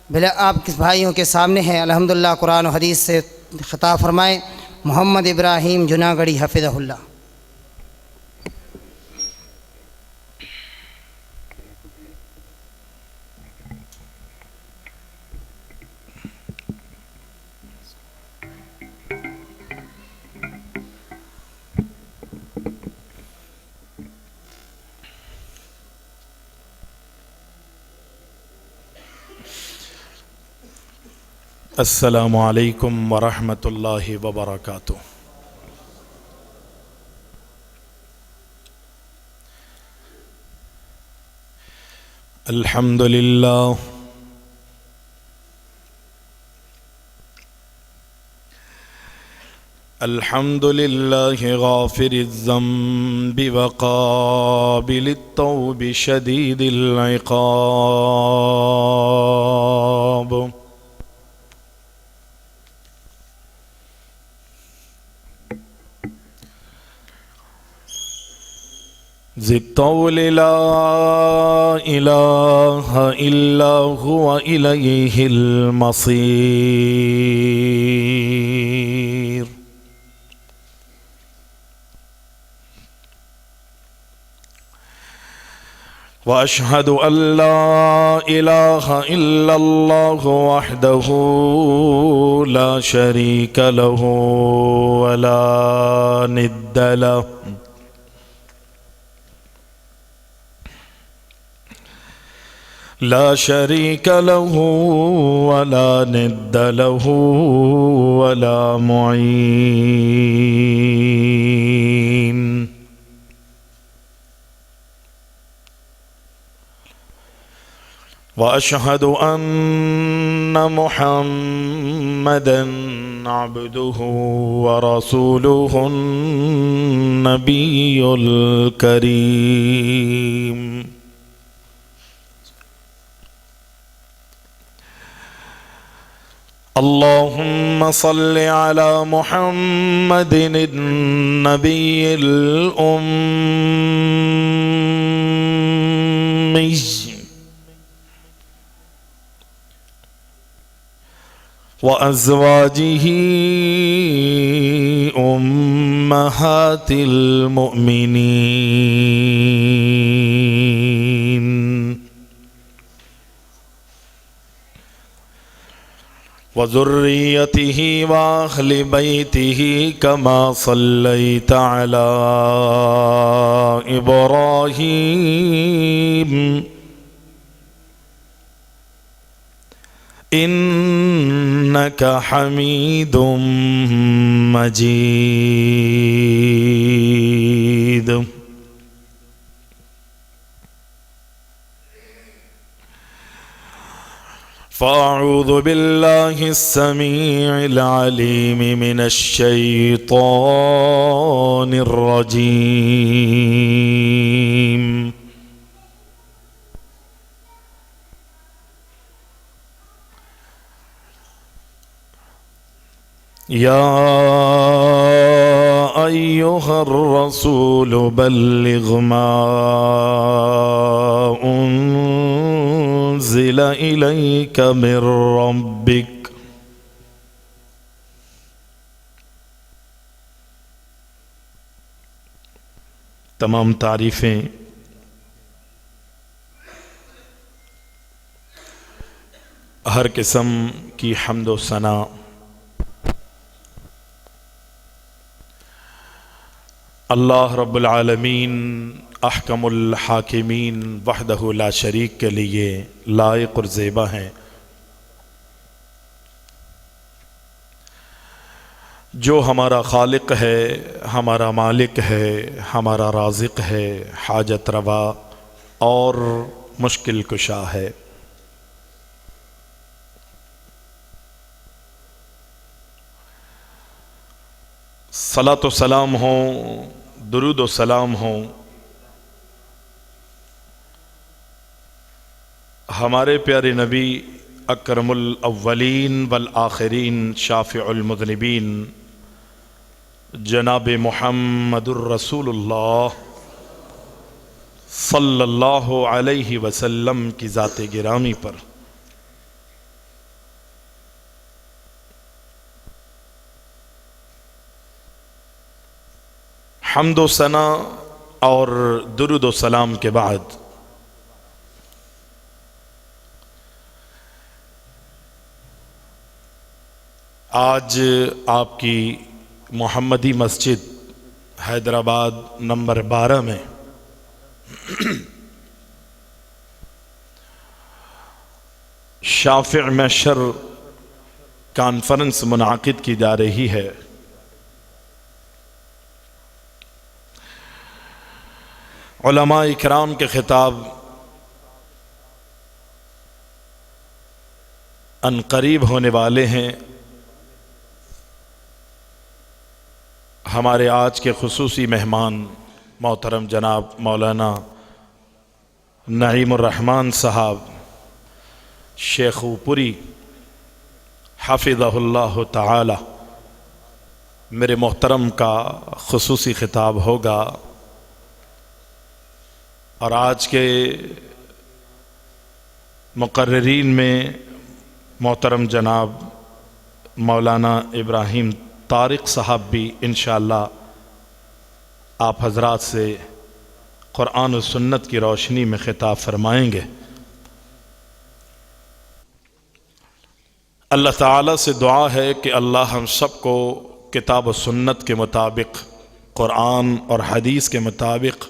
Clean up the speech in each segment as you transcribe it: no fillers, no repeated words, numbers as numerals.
بلا آپ کس بھائیوں کے سامنے ہیں الحمدللہ قرآن و حدیث سے خطاب فرمائیں محمد ابراہیم جناگڑھی حفظہ اللہ۔ السلام علیکم ورحمۃ اللہ وبرکاتہ۔ الحمد للہ الحمد للہ غافر الذنب وقابل التوب شدید العقاب، ذی الطول لا الہ الا هو الیہ المصیر، واشہد ان لا الہ الا اللہ وحدہ لا شریک لہ ولا ند لہ، لا شریک لہ ولا ند لہ ولا معین، واشہد ان محمدا عبدہ ورسولہ النبی الکریم، اللہم صل علی محمد النبی الأمی وأزواجہ أمہات المؤمنین، وذریتہ وأہل بیتہ کما صلیت علی ابراہیم انک حمید مجید، فاعوذ باللہ السمیع العلیم من الشیطان الرجیم، یا ایہا الرسول بلغ ما انزل الیک من ربک، تمام تعریفیں ہر قسم کی حمد و ثنا اللہ رب العالمین احکم الحاکمین وحدہ لا شریک کے لیے لائق اور زیبا ہیں، جو ہمارا خالق ہے، ہمارا مالک ہے، ہمارا رازق ہے، حاجت روا اور مشکل کشا ہے۔ صلاۃ و سلام ہوں، درود و سلام ہوں ہمارے پیارے نبی اکرم الاولین والآخرین شافع المذنبین جناب محمد الرسول اللہ صلی اللہ علیہ وسلم کی ذات گرامی پر، حمد و ثنا اور درود و سلام کے بعد آج آپ کی محمدی مسجد حیدرآباد نمبر 12 میں شافع محشر کانفرنس منعقد کی جا رہی ہے۔ علماء اکرام کے خطاب ان قریب ہونے والے ہیں۔ ہمارے آج کے خصوصی مہمان محترم جناب مولانا نعیم الرحمن صاحب شیخو پوری حفظہ اللہ تعالی، میرے محترم کا خصوصی خطاب ہوگا، اور آج کے مقررین میں محترم جناب مولانا ابراہیم طارق صاحب بھی انشاءاللہ آپ حضرات سے قرآن و سنت کی روشنی میں خطاب فرمائیں گے۔ اللہ تعالیٰ سے دعا ہے کہ اللہ ہم سب کو کتاب و سنت کے مطابق، قرآن اور حدیث کے مطابق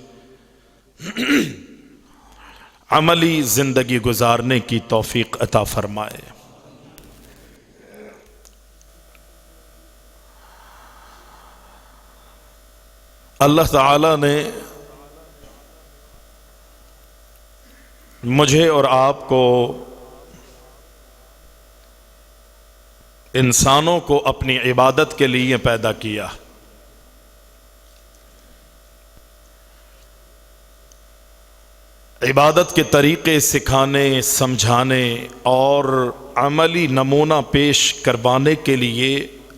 عملی زندگی گزارنے کی توفیق عطا فرمائے۔ اللہ تعالیٰ نے مجھے اور آپ کو، انسانوں کو اپنی عبادت کے لیے پیدا کیا۔ عبادت کے طریقے سکھانے، سمجھانے اور عملی نمونہ پیش کروانے کے لیے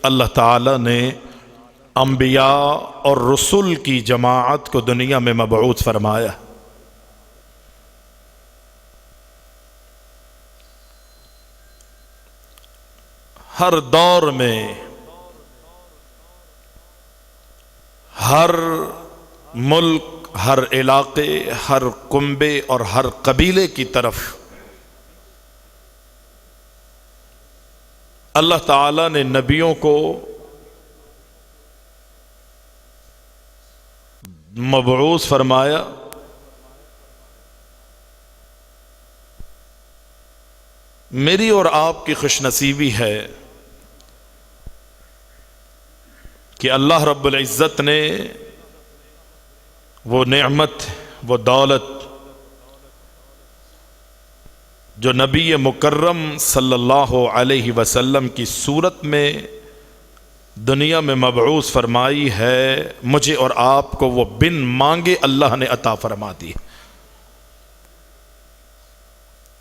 اللہ تعالیٰ نے انبیاء اور رسول کی جماعت کو دنیا میں مبعوث فرمایا۔ ہر دور میں، ہر ملک، ہر علاقے، ہر کنبے اور ہر قبیلے کی طرف اللہ تعالیٰ نے نبیوں کو مبعوث فرمایا۔ میری اور آپ کی خوش نصیبی ہے کہ اللہ رب العزت نے وہ نعمت، وہ دولت جو نبی مکرم صلی اللہ علیہ وسلم کی صورت میں دنیا میں مبعوث فرمائی ہے، مجھے اور آپ کو وہ بن مانگے اللہ نے عطا فرما دی،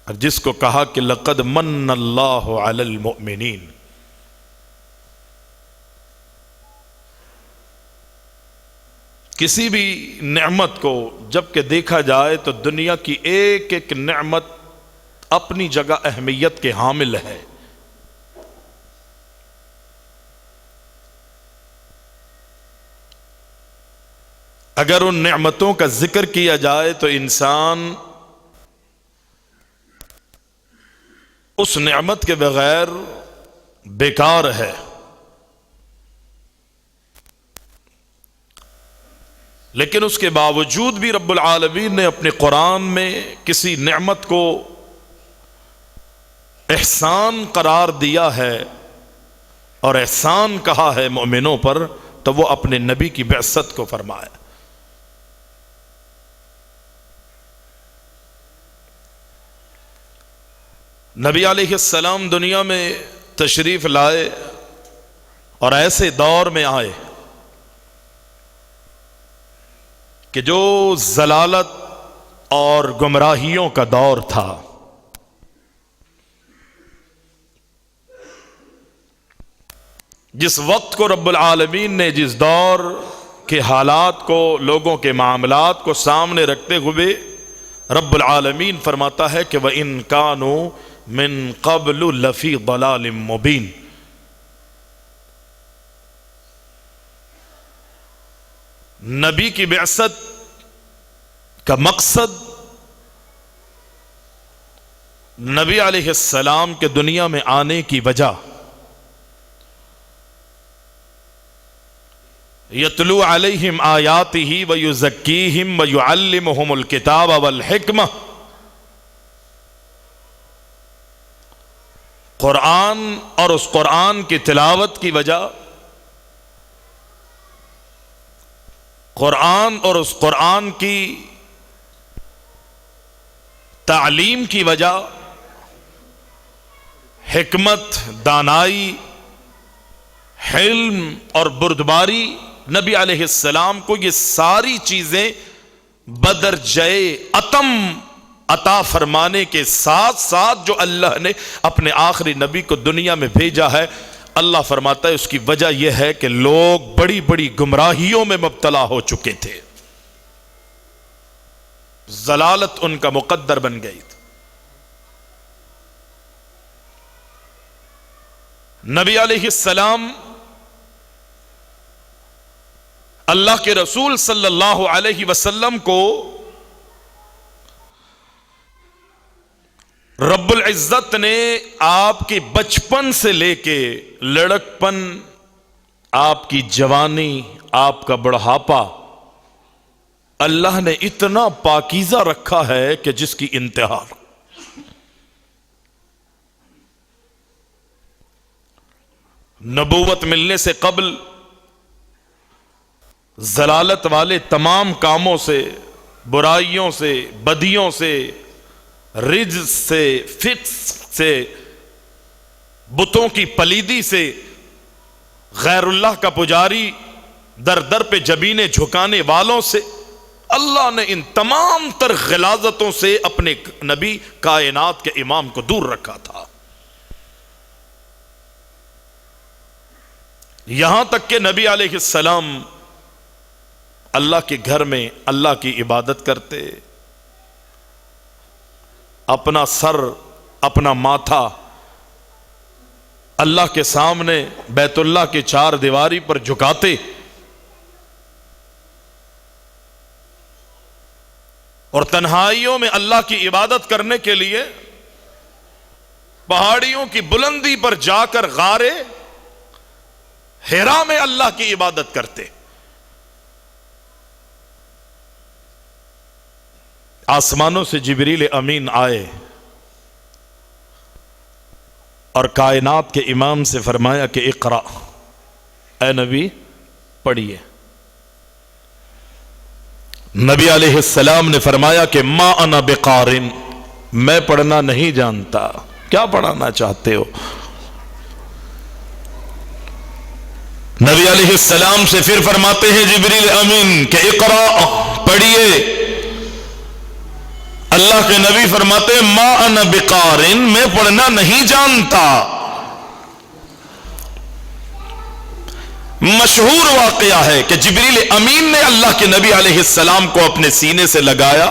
اور جس کو کہا کہ لقد من اللہ علی المؤمنین۔ کسی بھی نعمت کو جب کہ دیکھا جائے تو دنیا کی ایک ایک نعمت اپنی جگہ اہمیت کے حامل ہے، اگر ان نعمتوں کا ذکر کیا جائے تو انسان اس نعمت کے بغیر بیکار ہے۔ لیکن اس کے باوجود بھی رب العالمین نے اپنے قرآن میں کسی نعمت کو احسان قرار دیا ہے اور احسان کہا ہے مومنوں پر، تو وہ اپنے نبی کی بعثت کو فرمایا۔ نبی علیہ السلام دنیا میں تشریف لائے اور ایسے دور میں آئے کہ جو ضلالت اور گمراہیوں کا دور تھا، جس وقت کو رب العالمین نے جس دور کے حالات کو، لوگوں کے معاملات کو سامنے رکھتے ہوئے رب العالمین فرماتا ہے کہ وَإِن كَانُوا مِن قَبْلُ لَفِي ضَلَالٍ مُبِينٍ، نبی کی بعثت کا مقصد نبی علیہ السلام کے دنیا میں آنے کی وجہ یتلو علیہم آیاتہ ویزکیہم ویعلمہم الکتاب والحکمہ، قرآن اور اس قرآن کی تلاوت کی وجہ، قرآن اور اس قرآن کی تعلیم کی وجہ، حکمت، دانائی، حلم اور بردباری، نبی علیہ السلام کو یہ ساری چیزیں بدرجہ اتم عطا فرمانے کے ساتھ ساتھ جو اللہ نے اپنے آخری نبی کو دنیا میں بھیجا ہے، اللہ فرماتا ہے اس کی وجہ یہ ہے کہ لوگ بڑی بڑی گمراہیوں میں مبتلا ہو چکے تھے، ضلالت ان کا مقدر بن گئی تھی۔ نبی علیہ السلام اللہ کے رسول صلی اللہ علیہ وسلم کو رب العزت نے آپ کی بچپن سے لے کے لڑکپن، آپ کی جوانی، آپ کا بڑھاپا، اللہ نے اتنا پاکیزہ رکھا ہے کہ جس کی انتہا۔ نبوت ملنے سے قبل ضلالت والے تمام کاموں سے، برائیوں سے، بدیوں سے، رجس سے، فسق سے، بتوں کی پلیدی سے، غیر اللہ کا پجاری، در در پہ جبینے جھکانے والوں سے، اللہ نے ان تمام تر غلاظتوں سے اپنے نبی کائنات کے امام کو دور رکھا تھا، یہاں تک کہ نبی علیہ السلام اللہ کے گھر میں اللہ کی عبادت کرتے، اپنا سر، اپنا ماتھا اللہ کے سامنے بیت اللہ کے چار دیواری پر جھکاتے، اور تنہائیوں میں اللہ کی عبادت کرنے کے لیے پہاڑیوں کی بلندی پر جا کر غارے ہیرا میں اللہ کی عبادت کرتے۔ آسمانوں سے جبریل امین آئے اور کائنات کے امام سے فرمایا کہ اقرا، اے نبی پڑھیے۔ نبی علیہ السلام نے فرمایا کہ ما انا بقارن، میں پڑھنا نہیں جانتا، کیا پڑھانا چاہتے ہو؟ نبی علیہ السلام سے پھر فرماتے ہیں جبریل امین کہ اقرا، پڑھیے۔ اللہ کے نبی فرماتے ہیں ما انا بقارن، میں پڑھنا نہیں جانتا۔ مشہور واقعہ ہے کہ جبریل امین نے اللہ کے نبی علیہ السلام کو اپنے سینے سے لگایا،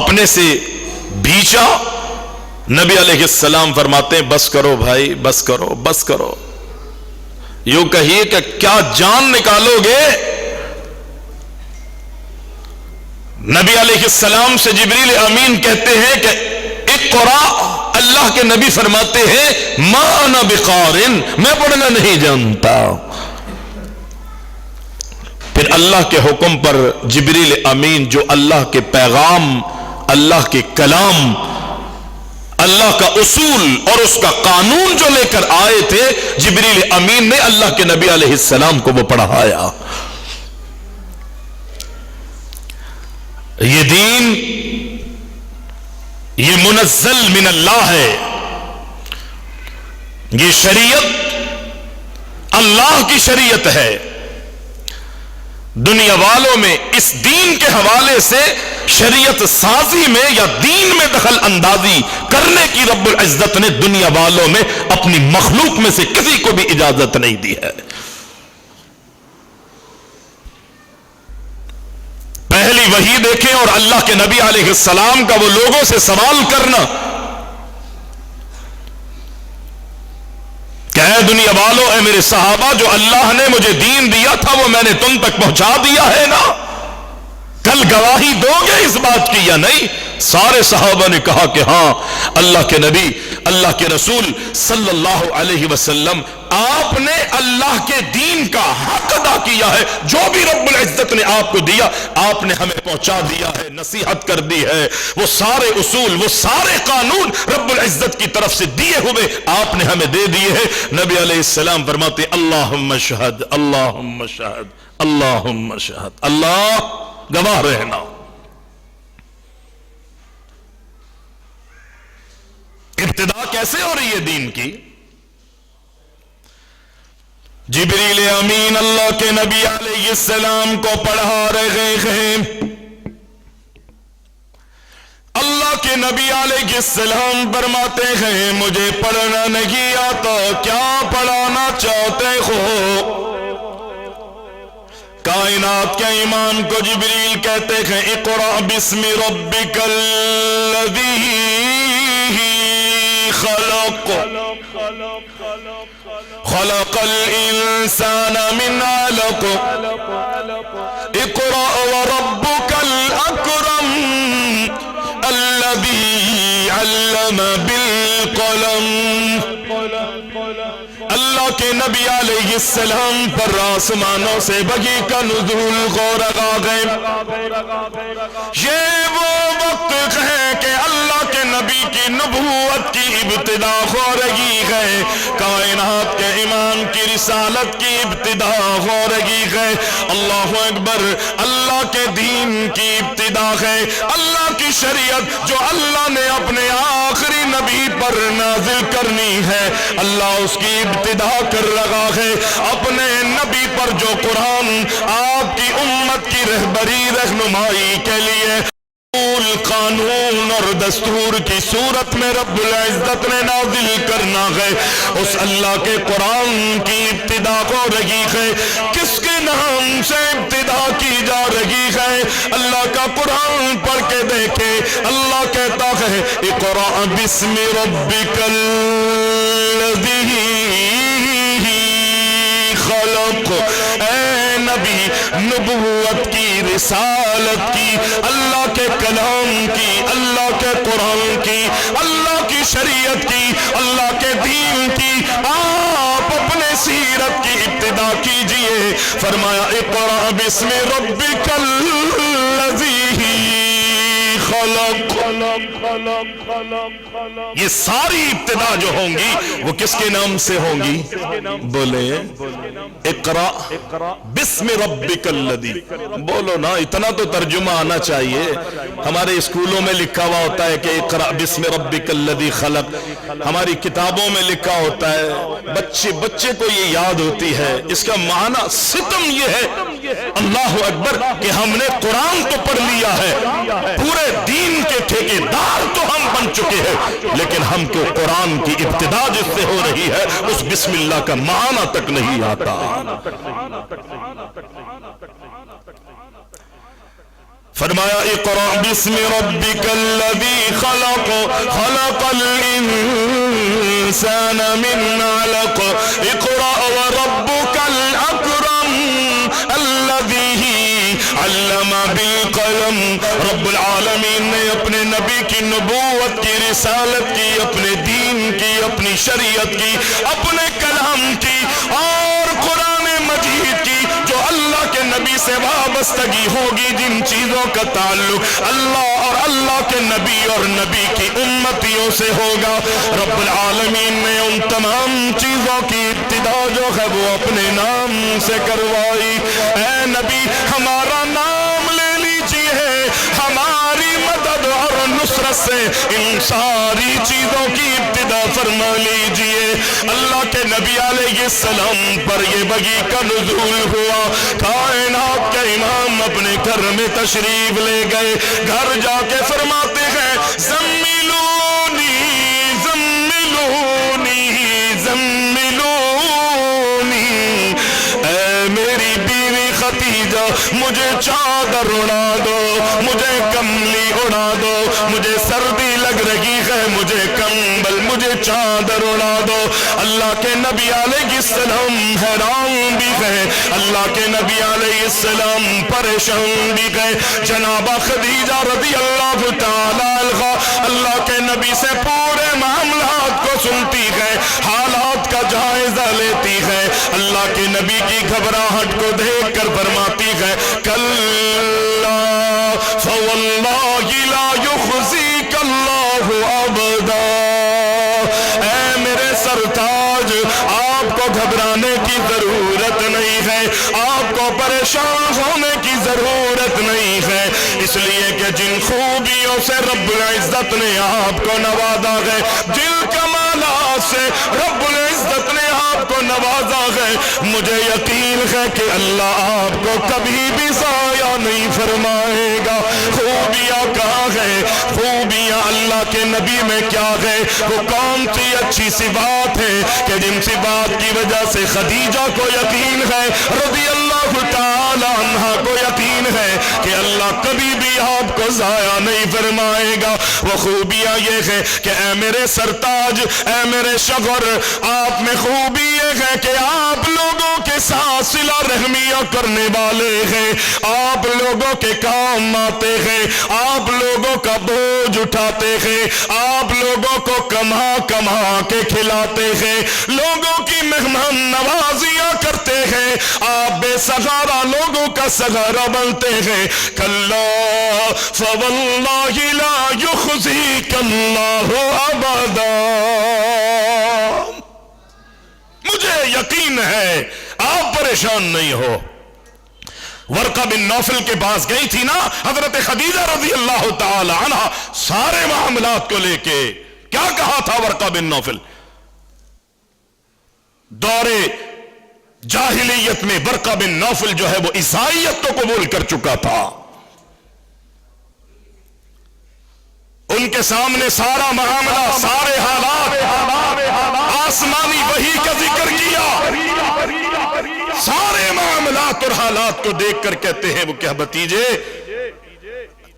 اپنے سے بھیچا۔ نبی علیہ السلام فرماتے ہیں بس کرو بھائی، بس کرو، بس کرو، یوں کہیے کہ کیا جان نکالو گے؟ نبی علیہ السلام سے جبریل امین کہتے ہیں کہ اقرا، اللہ کے نبی فرماتے ہیں ما انا بقارن، میں پڑھنا نہیں جانتا۔ پھر اللہ کے حکم پر جبریل امین جو اللہ کے پیغام، اللہ کے کلام، اللہ کا اصول اور اس کا قانون جو لے کر آئے تھے، جبریل امین نے اللہ کے نبی علیہ السلام کو وہ پڑھایا۔ یہ دین، یہ منزل من اللہ ہے، یہ شریعت اللہ کی شریعت ہے۔ دنیا والوں میں اس دین کے حوالے سے شریعت سازی میں یا دین میں دخل اندازی کرنے کی رب العزت نے دنیا والوں میں اپنی مخلوق میں سے کسی کو بھی اجازت نہیں دی ہے۔ پہلی وحی دیکھیں اور اللہ کے نبی علیہ السلام کا وہ لوگوں سے سوال کرنا کہ کہ اے دنیا والو، اے میرے صحابہ، جو اللہ نے مجھے دین دیا تھا وہ میں نے تم تک پہنچا دیا ہے نا؟ کل گواہی دو گے اس بات کی یا نہیں؟ سارے صحابہ نے کہا کہ ہاں اللہ کے نبی، اللہ کے رسول صلی اللہ علیہ وسلم، آپ نے اللہ کے دین کا حق ادا کیا ہے، جو بھی رب العزت نے آپ کو دیا آپ نے ہمیں پہنچا دیا ہے، نصیحت کر دی ہے، وہ سارے اصول، وہ سارے قانون رب العزت کی طرف سے دیے ہوئے آپ نے ہمیں دے دیے ہیں۔ نبی علیہ السلام فرماتے اللہم شہد، اللہم شہد، اللہم شہد، اللہ گواہ رہنا۔ ابتدا کیسے ہو رہی ہے دین کی؟ جبریل امین اللہ کے نبی علیہ السلام کو پڑھا رہے ہیں۔ اللہ کے نبی علیہ السلام فرماتے ہیں مجھے پڑھنا نہیں آتا، کیا پڑھانا چاہتے ہو؟ کائنات کے امام کو جبریل کہتے ہیں اقرأ بسم ربک الذی خلق، خلق الانسان من علق، اقرأ وربک الاکرم الذی علم بالقلم۔ اللہ کے نبی علیہ السلام پر آسمانوں سے وحی کا نزول ہو رہا ہے۔ یہ وہ وقت ہے کہ اللہ کے نبی کی نبوت کی ابتدا ہو رہی ہے، کائنات کے امام کی رسالت کی ابتدا ہو رہی ہے۔ اللہ اکبر، اللہ کے دین کی ابتدا ہے، اللہ کی شریعت جو اللہ نے اپنے آخری نبی پر نازل کرنی ہے، اللہ اس کی ابتدا کر رہا ہے اپنے نبی پر، جو قرآن آپ کی امت کی رہبری رہنمائی کے لیے قانون اور دستور کی صورت میں رب العزت نے نازل کرنا ہے، اس اللہ کے قرآن کی ابتدا ہو رہی ہے۔ کس کے نام سے ابتدا کی جا رہی ہے؟ اللہ کا قرآن پڑھ کے دیکھے، اللہ کہتا ہے اقرأ بسم ربک الذی خلق۔ اے نبی، نبوت کی، رسالت کی، اللہ کے کلام کی، اللہ کے قرآن کی، اللہ کی شریعت کی، اللہ کے دین کی آپ اپنے سیرت کی ابتدا کیجئے۔ فرمایا اقرأ بسم ربک الذی خلق۔ یہ ساری ابتدا جو ہوں گی وہ کس کے نام سے ہوں گی؟ بولے اقرأ بسم ربک الذی۔ بولو نا، اتنا تو ترجمہ آنا چاہیے۔ ہمارے اسکولوں میں لکھا ہوا ہوتا ہے کہ اقرأ بسم ربک الذی خلق، ہماری کتابوں میں لکھا ہوتا ہے، بچے کو یہ یاد ہوتی ہے۔ اس کا معنی ستم یہ ہے، اللہ اکبر، کہ ہم نے قرآن تو پڑھ لیا ہے، پورے دین کے ٹھیکیدار تو ہم بن چکے ہیں، لیکن ہم کو قرآن کی ابتدا جس سے ہو رہی ہے اس بسم اللہ کا معنی تک نہیں آتا۔ فرمایا اقرأ بسم ربک الذی خلق، خلق الانسان من علق، اقرأ وربک الاکرم الذی علم بالقلم۔ رب العالمین نے اپنے نبی کی نبوت کی، رسالت کی، اپنے دین کی، اپنی شریعت کی، اپنے کلام کی اور قرآن مجید کی، جو اللہ کے نبی سے وابستگی ہوگی، جن چیزوں کا تعلق اللہ اور اللہ کے نبی اور نبی کی امتیوں سے ہوگا، رب العالمین نے ان تمام چیزوں کی ابتدا جو ہے وہ اپنے نام سے کروائی۔ اے نبی، ہمارا نام لے لیجئے، ہماری مدد اور نصرت سے ان ساری چیزوں کی ابتدا فرما لیجئے۔ اللہ کے نبی علیہ السلام پر یہ وحی کا نزول ہوا، کائنات کے امام اپنے گھر میں تشریف لے گئے، گھر جا کے فرماتے ہیں زملونی زملونی زملونی، اے میری بیوی ختیجہ مجھے چادر اڑا دو، مجھے کملی اڑا دو، مجھے سردی لگ رہی ہے، مجھے کمبل، مجھے چادر اڑا دو. اللہ کے نبی علیہ السلام حیران بھی گئے, اللہ کے نبی علیہ السلام پریشان بھی گئے. جناب خدیجہ رضی اللہ تعالی عنہا اللہ کے نبی سے پورے معاملات کو سنتی ہے, حالات کا جائزہ لیتی ہے. اللہ کے نبی کی گھبراہٹ کو دیکھ کر فرماتی ہے کلا فواللہ لا یخزیک اللہ ابدا. اے میرے سرتاج, آپ کو گھبرانے کی ضرورت نہیں ہے, آپ کو پریشان ہونے کی ضرورت نہیں ہے, اس لیے کہ جن خوبیوں سے رب العزت نے آپ کو نوازا ہے, جن کمالات سے رب العزت نے آپ کو نوازا ہے, مجھے یقین ہے کہ اللہ آپ کو کبھی بھی ضائع نہیں فرمائے گا. خوبیاں کہاں ہے؟ خوبیاں اللہ کے نبی میں کیا ہے؟ وہ کون سی اچھی سی بات ہے کہ جن سی بات کی وجہ سے خدیجہ کو یقین ہے, رضی اللہ تعالی عنہا کو یقین ہے کہ اللہ کبھی بھی آپ کو ضائع نہیں فرمائے گا. وہ خوبیاں یہ ہے کہ اے میرے سرتاج, اے میرے شغر, آپ میں خوبی یہ ہے کہ آپ لوگوں کے ساتھ صلہ رحمیاں کرنے والے ہیں, آپ لوگوں کے کام آتے ہیں, آپ لوگوں کا بوجھ اٹھاتے ہیں, آپ لوگوں کو کما کما کے کھلاتے ہیں, لوگوں کی مہمان نوازیاں کرتے ہیں, آپ بے سہارا لوگوں کا سہارا بنتے ہیں. کلا فواللہ لا یخزیک اللہ ابدا. مجھے یقین ہے آپ پریشان نہیں ہو. ورقہ بن نوفل کے پاس گئی تھی نا حضرت خدیجہ رضی اللہ تعالی عنہ, سارے معاملات کو لے کے کیا کہا تھا ورقہ بن نوفل؟ دور جاہلیت میں ورقہ بن نوفل جو ہے وہ عیسائیت تو قبول کر چکا تھا. ان کے سامنے سارا معاملہ, سارے حالات, آسمانی وحی کا ذکر کیا, سارے معاملات اور حالات کو دیکھ کر کہتے ہیں وہ کیا بھتیجے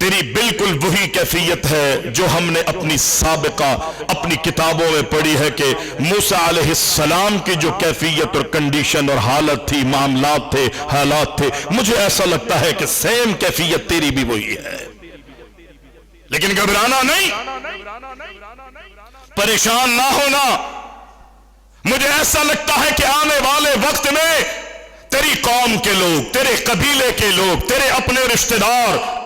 تیری بالکل وہی کیفیت ہے جو ہم نے اپنی سابقہ اپنی کتابوں میں پڑھی ہے کہ موسیٰ علیہ السلام کی جو کیفیت اور کنڈیشن اور حالت تھی, معاملات تھے, حالات تھے, مجھے ایسا لگتا ہے کہ سیم کیفیت تیری بھی وہی ہے. لیکن گھبرانا نہیں, پریشان نہ ہونا. مجھے ایسا لگتا ہے کہ آنے والے وقت میں تیری قوم کے لوگ, تیرے قبیلے کے لوگ, تیرے اپنے رشتہ دار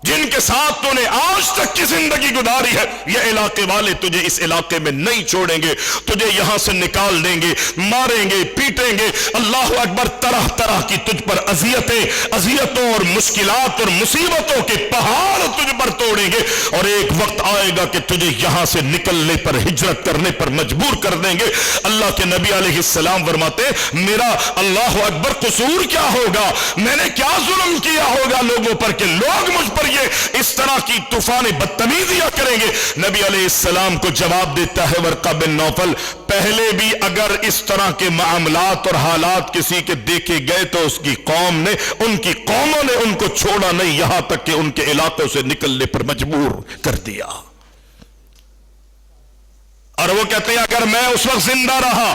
جن کے ساتھ تو نے آج تک کی زندگی گزاری ہے, یہ علاقے والے تجھے اس علاقے میں نہیں چھوڑیں گے, تجھے یہاں سے نکال دیں گے, ماریں گے, پیٹیں گے. اللہ اکبر, طرح طرح کی تجھ پر اذیتوں اور مشکلات اور مصیبتوں کے پہاڑ تجھ پر توڑیں گے, اور ایک وقت آئے گا کہ تجھے یہاں سے نکلنے پر, ہجرت کرنے پر مجبور کر دیں گے. اللہ کے نبی علیہ السلام فرماتے میرا اللہ اکبر قصور کیا ہوگا, میں نے کیا ظلم کیا ہوگا لوگوں پر کہ لوگ مجھ پر اس طرح کی طوفان بدتمیزیاں کریں گے. نبی علیہ السلام کو جواب دیتا ہے ورقہ بن نوفل, پہلے بھی اگر اس طرح کے معاملات اور حالات کسی کے دیکھے گئے تو اس کی قوم نے, ان کی قوموں نے ان کو چھوڑا نہیں, یہاں تک کہ ان کے علاقوں سے نکلنے پر مجبور کر دیا. اور وہ کہتے ہیں اگر میں اس وقت زندہ رہا,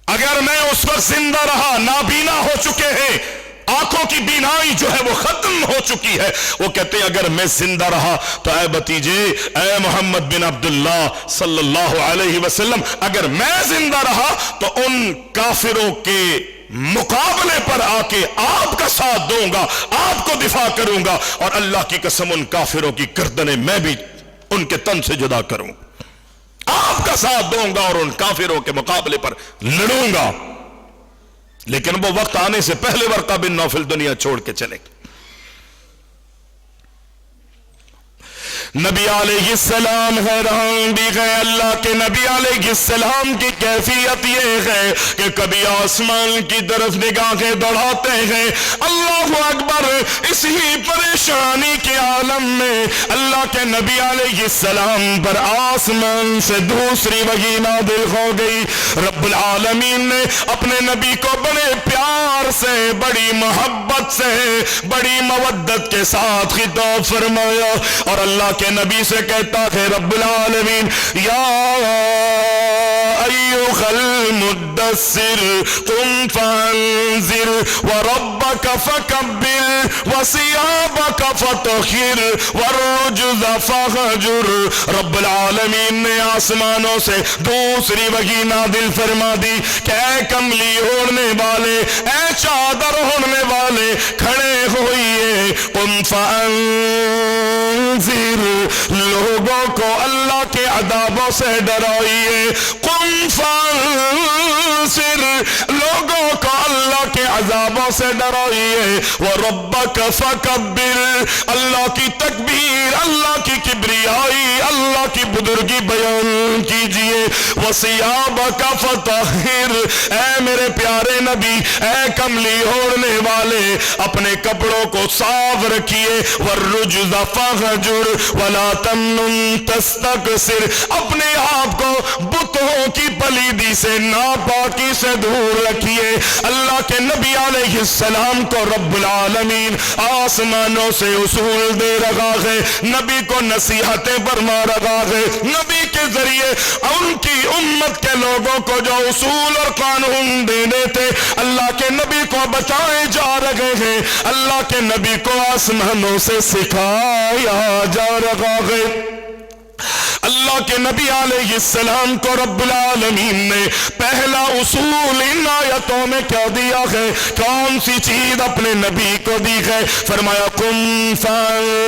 اگر میں اس وقت زندہ رہا, نابینا ہو چکے ہیں, آنکھوں کی بینائی جو ہے وہ ختم ہو چکی ہے, وہ کہتے ہیں اگر میں زندہ رہا تو اے بتیجے, اے محمد بن عبداللہ صلی اللہ علیہ وسلم, اگر میں زندہ رہا تو ان کافروں کے مقابلے پر آ کے آپ کا ساتھ دوں گا, آپ کو دفاع کروں گا, اور اللہ کی قسم ان کافروں کی گردنیں میں بھی ان کے تن سے جدا کروں, آپ کا ساتھ دوں گا اور ان کافروں کے مقابلے پر لڑوں گا. لیکن وہ وقت آنے سے پہلے ورقہ بن نوفل دنیا چھوڑ کے چلے گئے. نبی علیہ السلام حیران بھی گئے. اللہ کے نبی علیہ السلام کی کیفیت یہ ہے کہ کبھی آسمان کی طرف نگاہیں دوڑاتے ہیں, اللہ اکبر, اسی پریشانی کے عالم میں اللہ کے نبی علیہ السلام پر آسمان سے دوسری وحی نازل ہو گئی. رب العالمین نے اپنے نبی کو بڑے پیار سے, بڑی محبت سے, بڑی مودت کے ساتھ خطاب فرمایا, اور اللہ کے کے نبی سے کہتا ہے رب العالمین یا ایھا المدثر قم فانذر وربک فکبر وثیابک فطہر والرجز فہجر۔ رب العالمین نے آسمانوں سے دوسری وحی نازل فرما دی کہ اے کملی اوڑھنے والے، اے چادر اوڑھنے والے کھڑے ہوئیے، قم فانذر، لوگوں کو اللہ کے عذابوں سے ڈرائیے، قم فانذر، لوگوں کو اللہ کے عذابوں سے ڈرائیے، وَرَبَّكَ فَكَبِّرْ، اللہ کی تکبیر، اللہ کی کبریائی، اللہ کی بزرگی بیان کیجئے، وَثِيَابَكَ فَطَهِّرْ، اے میرے پیارے نبی، اے کملی اوڑھنے والے اپنے کپڑوں کو صاف رکھیے، وَالرُّجْزَ فَاهْجُرْ وَلَا تَمْنُن تَسْتَكْثِرْ، اپنے آپ کو بتوں کی پلیدی سے، ناپاکی سے دور رکھیے۔ اللہ کے نبی علیہ السلام کو رب العالمین آسمانوں سے اصول دے رہا ہے، نبی کو نصیحتیں فرما رہا ہے، نبی کے ذریعے ان کی امت کے لوگوں کو جو اصول اور قانون دینے تھے اللہ کے نبی کو بتائے جا رہے ہیں، اللہ کے نبی کو آسمانوں سے سکھایا جا رہا ہے۔ اللہ کے نبی علیہ السلام کو رب العالمین نے پہلا اصول ان آیتوں میں کیا دیا ہے؟ کون سی چیز اپنے نبی کو دی ہے؟ فرمایا قم فانذر،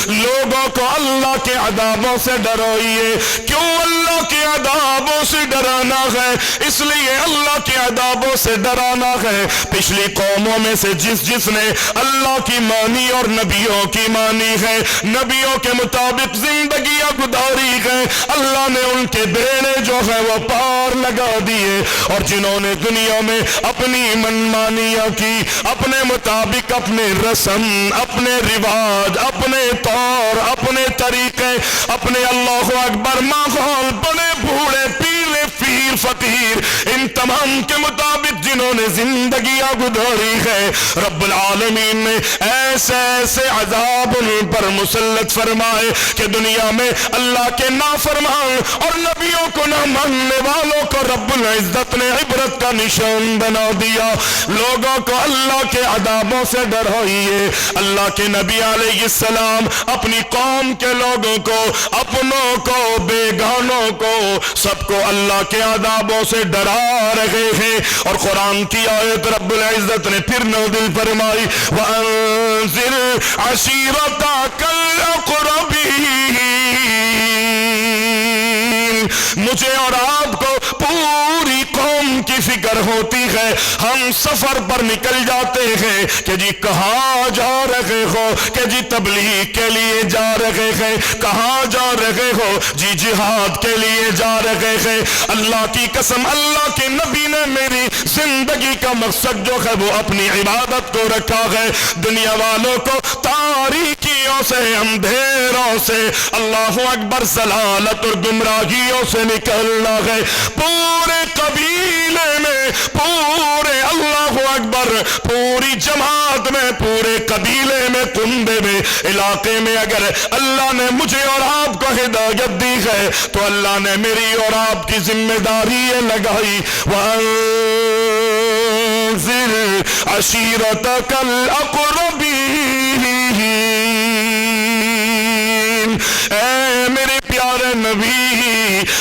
لوگوں کو اللہ کے عذابوں سے ڈرائیے۔ کیوں اللہ کے عذابوں سے ڈرانا ہے؟ اس لیے اللہ کے عذابوں سے ڈرانا ہے پچھلی قوموں میں سے جس نے اللہ کی مانی اور نبیوں کی مانی ہے، نبیوں کے مطابق زندگیاں گزاری ہے، اللہ نے ان کے بیڑے جو ہے وہ پار لگا دیے، اور جنہوں نے دنیا میں اپنی منمانیاں کی، اپنے مطابق اپنے رسم، اپنے رواج، اپنے طور، اپنے طریقے، اپنے اللہ اکبر ماحول، بڑے بوڑھے پیلے پیر فقیر، ان تمام کے مطابق جنہوں نے زندگیاں گزاری ہے، رب العالمین نے ایسے ایسے عذاب ان پر مسلط فرمائے کہ دنیا میں اللہ کے نافرمان اور نبیوں کو نہ ماننے والوں کو رب العزت نے عبرت کا نشان بنا دیا۔ لوگوں کو اللہ کے عذابوں سے ڈرائیے۔ اللہ کے نبی علیہ السلام اپنی قوم کے لوگوں کو، اپنوں کو، بیگانوں کو، سب کو اللہ کے عذابوں سے ڈرا رہے ہیں، اور قرآن کی آیت رب العزت نے پھر نازل فرمائی وَأَنذِرْ عَشِيرَتَكَ الْأَقْرَبِينَ، مجھے اور آپ کو پوری قوم کی فکر ہوتی ہے، ہم سفر پر نکل جاتے ہیں کہ جی کہاں جا رہے ہو، کہ جی تبلیغ کے لیے جا رہے ہیں، کہاں جا رہے ہو، جی جہاد کے لیے جا رہے ہیں۔ اللہ کی قسم، اللہ کے نبی نے میری زندگی کا مقصد جو ہے وہ اپنی عبادت کو رکھا ہے، دنیا والوں کو تاریکیوں سے، اندھیروں سے، اللہ اکبر، ضلالت اور گمراہیوں سے نکلنا ہے۔ پورے قبیلے میں، پورے اللہ اکبر، پوری جماعت میں، پورے قبیلے میں، کنبے میں، علاقے میں اگر اللہ نے مجھے اور آپ کو ہدایت دی ہے تو اللہ نے میری اور آپ کی ذمہ داری یہ لگائی وَأَنذِرْ عَشِيرَتَكَ الْأَقْرَبِينَ، اے میرے پیارے نبی،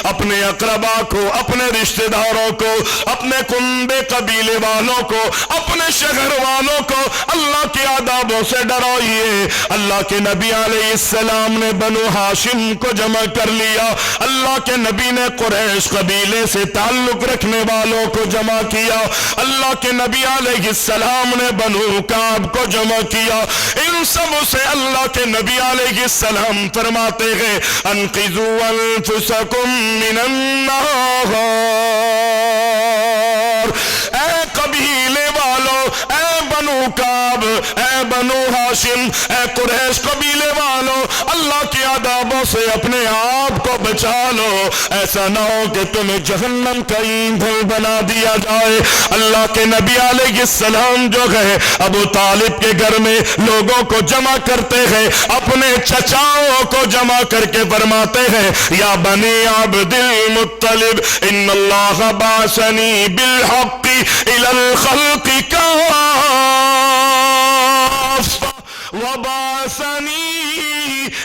اپنے اقربا کو، اپنے رشتہ داروں کو، اپنے کنبے قبیلے والوں کو، اپنے شہر والوں کو اللہ کے عذابوں سے ڈرائیے۔ اللہ کے نبی علیہ السلام نے بنو ہاشم کو جمع کر لیا، اللہ کے نبی نے قریش قبیلے سے تعلق رکھنے والوں کو جمع کیا، اللہ کے نبی علیہ السلام نے بنو کعب کو جمع کیا۔ ان سب سے اللہ کے نبی علیہ السلام فرماتے ہیں انقذوا انفسکم من النار، اے قبیلے والوں، اے بنو کعب، اے بنو ہاشم، اے قریش قبیلے والو، اللہ کی عذابوں سے اپنے آپ کو بچا لو، ایسا نہ ہو کہ تمہیں جہنم کا ایندھن بنا دیا جائے۔ اللہ کے نبی علیہ السلام جو گئے ابو طالب کے گھر میں لوگوں کو جمع کرتے ہیں، اپنے چچاؤں کو جمع کر کے فرماتے ہیں یا بنی عبد المطلب ان اللہ بعثنی بالحق الى الخلق کافہ وبعثنی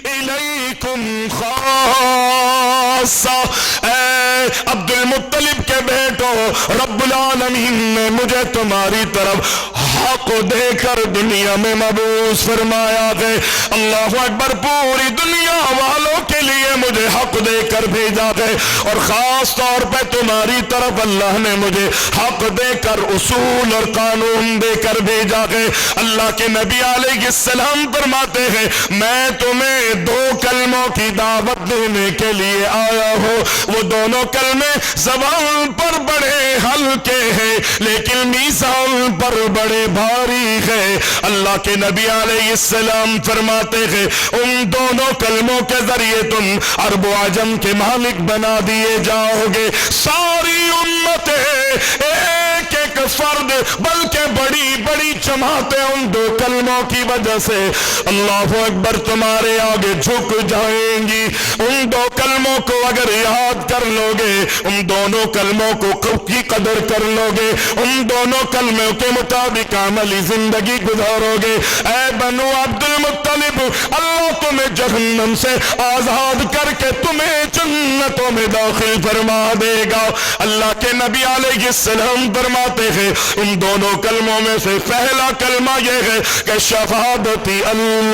الیکم خاصہ۔ اے عبد المطلب کے بیٹو، رب العالمین نے مجھے تمہاری طرف حق دے کر دنیا میں مبعوث فرمایا ہے۔ اللہ اکبر، پوری دنیا والوں کے لیے مجھے حق دے کر بھیجا ہے، اور خاص طور پہ تمہاری طرف اللہ نے مجھے حق دے کر اصول اور قانون دے کر بھیجا ہے۔ اللہ کے نبی علیہ السلام فرماتے ہیں میں تمہیں دو کلموں کی دعوت دینے کے لیے آیا ہوں، وہ دونوں کلمے زبان پر بڑے ہلکے ہیں لیکن میزان پر بڑے بھاری ہے۔ اللہ کے نبی علیہ السلام فرماتے ہیں ان دونوں کلموں کے ذریعے تم عرب و عجم کے مالک بنا دیے جاؤ گے۔ ساری امتیں ایک ایک فرد بلکہ بڑی بڑی جماعتیں ان دو کلموں کی وجہ سے اللہ اکبر تمہارے آگے جھک جائیں گی۔ ان دو کلموں کو اگر یاد کر لو گے، ان دونوں کلموں کی قدر کر لو گے، ان دونوں کلموں کے مطابق عملی زندگی گزارو گے، اے بنو عبد المطلب اللہ تمہیں جہنم سے آزاد کر کے تمہیں جنتوں میں داخل فرما دے گا۔ اللہ کے نبی علیہ السلام فرماتے ہیں ان دونوں کلموں میں سے پہلا کلمہ یہ ہے کہ شہادتی اللہ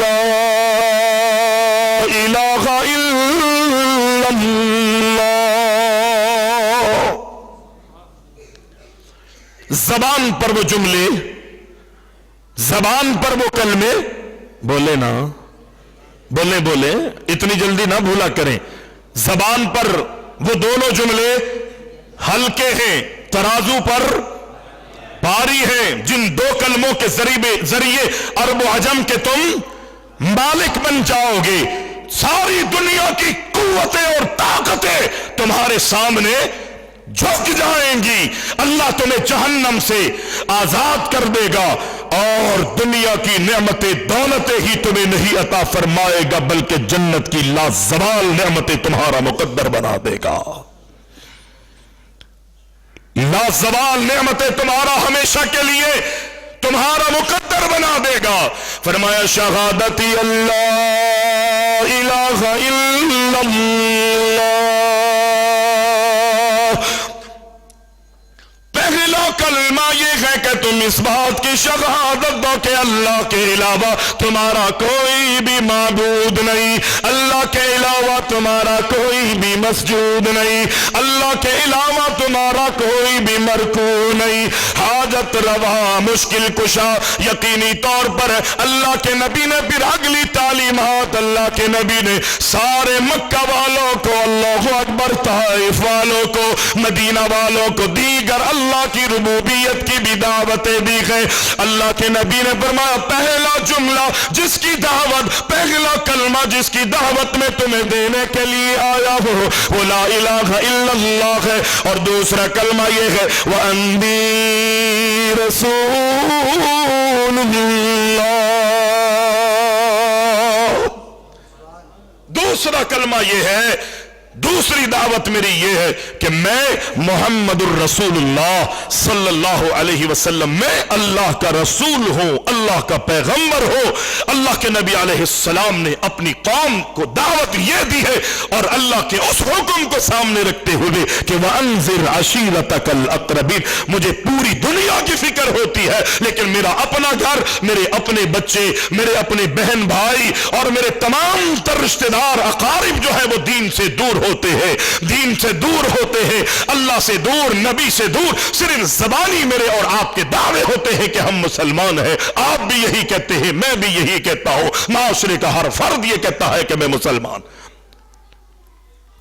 الہ الا اللہ۔ زبان پر وہ جملے، زبان پر وہ کلمے، بولے نا، بولے اتنی جلدی نہ بھولا کریں، زبان پر وہ دونوں جملے ہلکے ہیں، ترازو پر بھاری ہیں، جن دو کلموں کے ذریعے عرب و عجم کے تم مالک بن جاؤ گے۔ ساری دنیا کی قوتیں اور طاقتیں تمہارے سامنے جھک جائیں گی، اللہ تمہیں جہنم سے آزاد کر دے گا، اور دنیا کی نعمتیں دولتیں ہی تمہیں نہیں عطا فرمائے گا بلکہ جنت کی لازوال نعمتیں تمہارا مقدر بنا دے گا۔ لازوال نعمتیں تمہارا ہمیشہ کے لیے تمہارا مقدر بنا دے گا۔ فرمایا شہادتی اللہ الہ الا اللہ۔ پہلا کلمہ یہ ہے کہ تم اس بات کی شہادت دو کہ اللہ کے علاوہ تمہارا کوئی بھی معبود نہیں، اللہ کے علاوہ تمہارا کوئی بھی مسجود نہیں، اللہ کے علاوہ تمہارا کوئی بھی مرکوع نہیں، حاجت روا، مشکل کشا۔ یقینی طور پر اللہ کے نبی نے پھر اگلی تعلیمات اللہ کے نبی نے سارے مکہ والوں کو، اللہ اکبر، طائف والوں کو، مدینہ والوں کو، دیگر اللہ کی ربوبیت کی بھی دعوتیں دی گئے۔ اللہ کے نبی نے فرمایا پہلا جملہ جس کی دعوت، پہلا کلمہ جس کی دعوت میں تمہیں دینے کے لیے آیا ہو وہ لا الہ الا اللہ ہے، اور دوسرا کلمہ یہ ہے وَأَنِّي رَسُولُ اللَّهِ۔ دوسرا کلمہ یہ ہے، دوسری دعوت میری یہ ہے کہ میں محمد الرسول اللہ صلی اللہ علیہ وسلم، میں اللہ کا رسول ہوں، اللہ کا پیغمبر ہوں۔ اللہ کے نبی علیہ السلام نے اپنی قوم کو دعوت یہ دی ہے، اور اللہ کے اس حکم کو سامنے رکھتے ہوئے کہ وَأَنذِرْ عَشِيرَتَكَ الْأَقْرَبِينَ۔ مجھے پوری دنیا کی فکر ہوتی ہے لیکن میرا اپنا گھر، میرے اپنے بچے، میرے اپنے بہن بھائی اور میرے تمام تر رشتہ دار اقارب جو ہے وہ دین سے دور ہوتے ہیں، دین سے دور ہوتے ہیں، اللہ سے دور، نبی سے دور۔ صرف زبانی میرے اور آپ کے دعوے ہوتے ہیں کہ ہم مسلمان ہیں، آپ بھی یہی کہتے ہیں، میں بھی یہی کہتا ہوں، معاشرے کا ہر فرد یہ کہتا ہے کہ میں مسلمان۔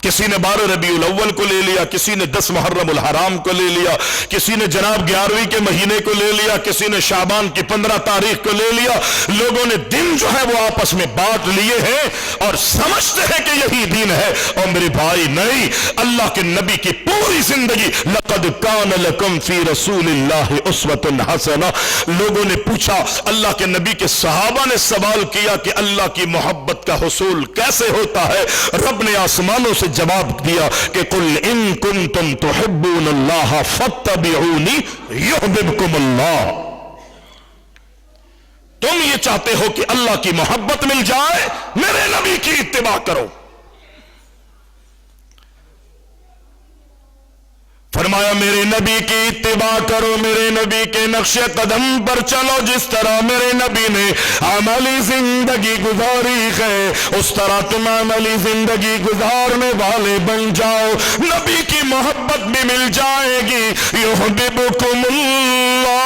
کسی نے 12 ربیع الاول کو لے لیا، کسی نے 10 محرم الحرام کو لے لیا، کسی نے جناب 11ویں کے مہینے کو لے لیا، کسی نے شعبان کی 15 تاریخ کو لے لیا۔ لوگوں نے دن جو ہے وہ آپس میں بانٹ لیے ہیں اور سمجھتے ہیں کہ یہی دین ہے، اور میرے بھائی نہیں، اللہ کے نبی کی پوری زندگی لقد کان لکم فی رسول اللہ اسوۃ حسنہ۔ لوگوں نے پوچھا، اللہ کے نبی کے صحابہ نے سوال کیا کہ اللہ کی محبت کا حصول کیسے ہوتا ہے؟ رب نے آسمانوں سے جواب دیا کہ قل ان کنتم تحبون اللہ فاتبعونی یحببکم اللہ۔ تم یہ چاہتے ہو کہ اللہ کی محبت مل جائے، میرے نبی کی اتباع کرو۔ فرمایا میرے نبی کی اتباع کرو، میرے نبی کے نقش قدم پر چلو، جس طرح میرے نبی نے عملی زندگی گزاری ہے اس طرح تم عملی زندگی گزارنے والے بن جاؤ، نبی کی محبت بھی مل جائے گی۔ یحببکم اللہ،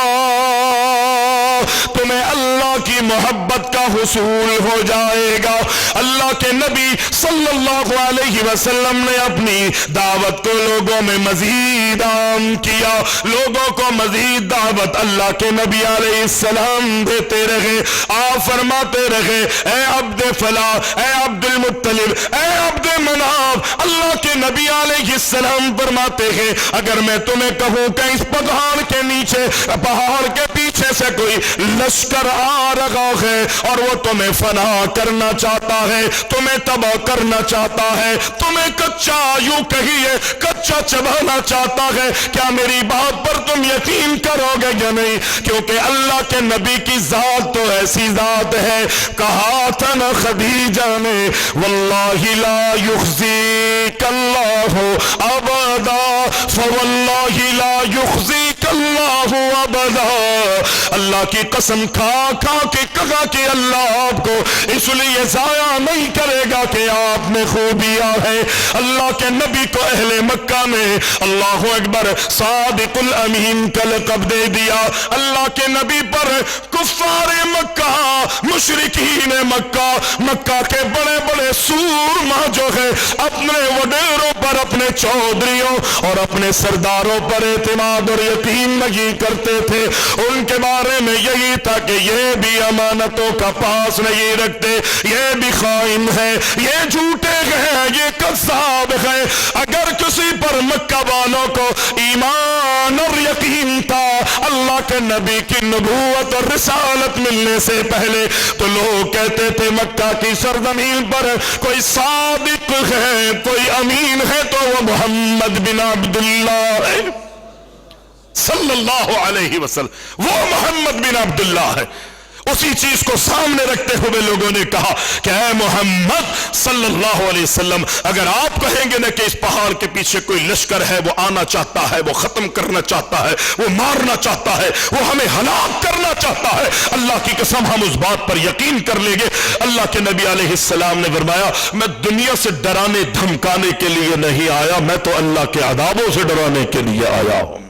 تمہیں اللہ کی محبت کا حصول ہو جائے گا۔ اللہ کے نبی صلی اللہ علیہ وسلم نے اپنی دعوت کو لوگوں میں مزید عام کیا، لوگوں کو مزید دعوت اللہ کے نبی علیہ السلام دیتے رہے۔ آپ فرماتے رہے، اے عبد فلاں، اے عبد المطلب، اے عبد مناف، اللہ کے نبی علیہ السلام فرماتے ہیں اگر میں تمہیں کہوں کہ اس پہاڑ کے نیچے، پہاڑ کے پیچھے سے کوئی لشکر آ رہا ہے اور وہ تمہیں فنا کرنا چاہتا ہے، تمہیں تباہ کرنا چاہتا ہے، تمہیں کچا، یوں کہیے کچا چبانا چاہتا ہے، کیا میری بات پر تم یقین کرو گے یا نہیں؟ کیونکہ اللہ کے نبی کی ذات تو ایسی ذات ہے، کہا تھا نا خدیجہ نے، واللہ لا یخزیک اللہ ابدا، فواللہ لا یخزیک اللہ ابدا۔ اللہ کی قسم کھا کھا کے کہا کہ اللہ آپ کو اس لیے ضائع نہیں کرے گا کہ آپ میں خوبیاں ہیں۔ اللہ کے نبی کو اہل مکہ میں اللہ اکبر صادق الامین کا لقب دے دیا۔ اللہ کے نبی پر کفار مکہ، مشرکین مکہ، مکہ کے بڑے بڑے سورما جو ہے اپنے وڈیروں پر، اپنے چودھریوں اور اپنے سرداروں پر اعتماد اور یقین نہیں کرتے تھے۔ ان کے بارے میں یہی تھا کہ یہ بھی امانتوں کا پاس نہیں رکھتے، یہ بھی خائن ہے، یہ جھوٹے ہیں، یہ کذاب ہے۔ اگر کسی پر مکہ والوں کو ایمان اور یقین تھا اللہ کے نبی کی نبوت اور رسالت ملنے سے پہلے، تو لوگ کہتے تھے مکہ کی سرزمین پر کوئی صادق ہے، کوئی امین ہے تو وہ محمد بن عبداللہ ہے صلی اللہ علیہ وسلم، وہ محمد بن عبداللہ ہے۔ اسی چیز کو سامنے رکھتے ہوئے لوگوں نے کہا کہ اے محمد صلی اللہ علیہ وسلم، اگر آپ کہیں گے نا کہ اس پہاڑ کے پیچھے کوئی لشکر ہے، وہ آنا چاہتا ہے، وہ ختم کرنا چاہتا ہے، وہ مارنا چاہتا ہے، وہ ہمیں ہلاک کرنا چاہتا ہے، اللہ کی قسم ہم اس بات پر یقین کر لیں گے۔ اللہ کے نبی علیہ السلام نے فرمایا میں دنیا سے ڈرانے دھمکانے کے لیے نہیں آیا، میں تو اللہ کے عذابوں سے ڈرانے کے لیے آیا ہوں۔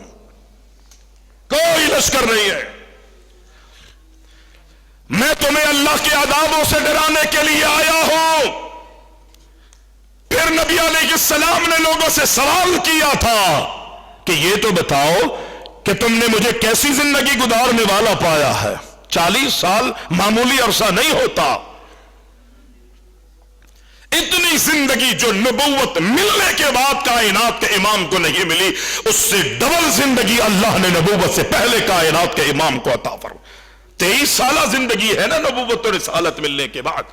کوئی لشکر نہیں ہے، میں تمہیں اللہ کے عذابوں سے ڈرانے کے لیے آیا ہوں۔ پھر نبی علیہ السلام نے لوگوں سے سوال کیا تھا کہ یہ تو بتاؤ کہ تم نے مجھے کیسی زندگی گزارنے والا پایا ہے؟ 40 سال معمولی عرصہ نہیں ہوتا، اتنی زندگی جو نبوت ملنے کے بعد کائنات کے امام کو نہیں ملی، اس سے ڈبل زندگی اللہ نے نبوت سے پہلے کائنات کے امام کو عطا فرمائی۔ 23 سالہ زندگی ہے نا نبوت اور رسالت ملنے کے بعد،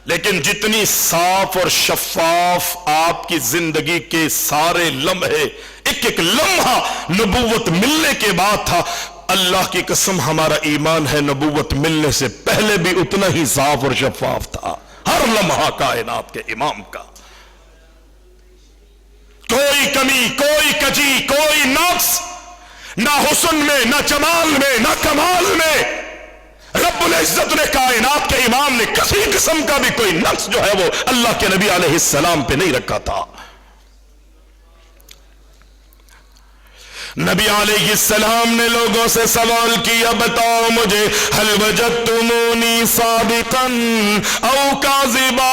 لیکن جتنی صاف اور شفاف آپ کی زندگی کے سارے لمحے، ایک ایک لمحہ نبوت ملنے کے بعد تھا، اللہ کی قسم ہمارا ایمان ہے نبوت ملنے سے پہلے بھی اتنا ہی صاف اور شفاف تھا، ہر لمحہ کائنات کے امام کا، کوئی کمی، کوئی کجی، کوئی نقص، نہ حسن میں، نہ جمال میں، نہ کمال میں۔ رب العزت نے کائنات کے امام نے کسی قسم کا بھی کوئی نقص جو ہے وہ اللہ کے نبی علیہ السلام پہ نہیں رکھا تھا۔ نبی علیہ السلام نے لوگوں سے سوال کیا بتاؤ مجھے هل وجدتمونی صادقا او کاذبا،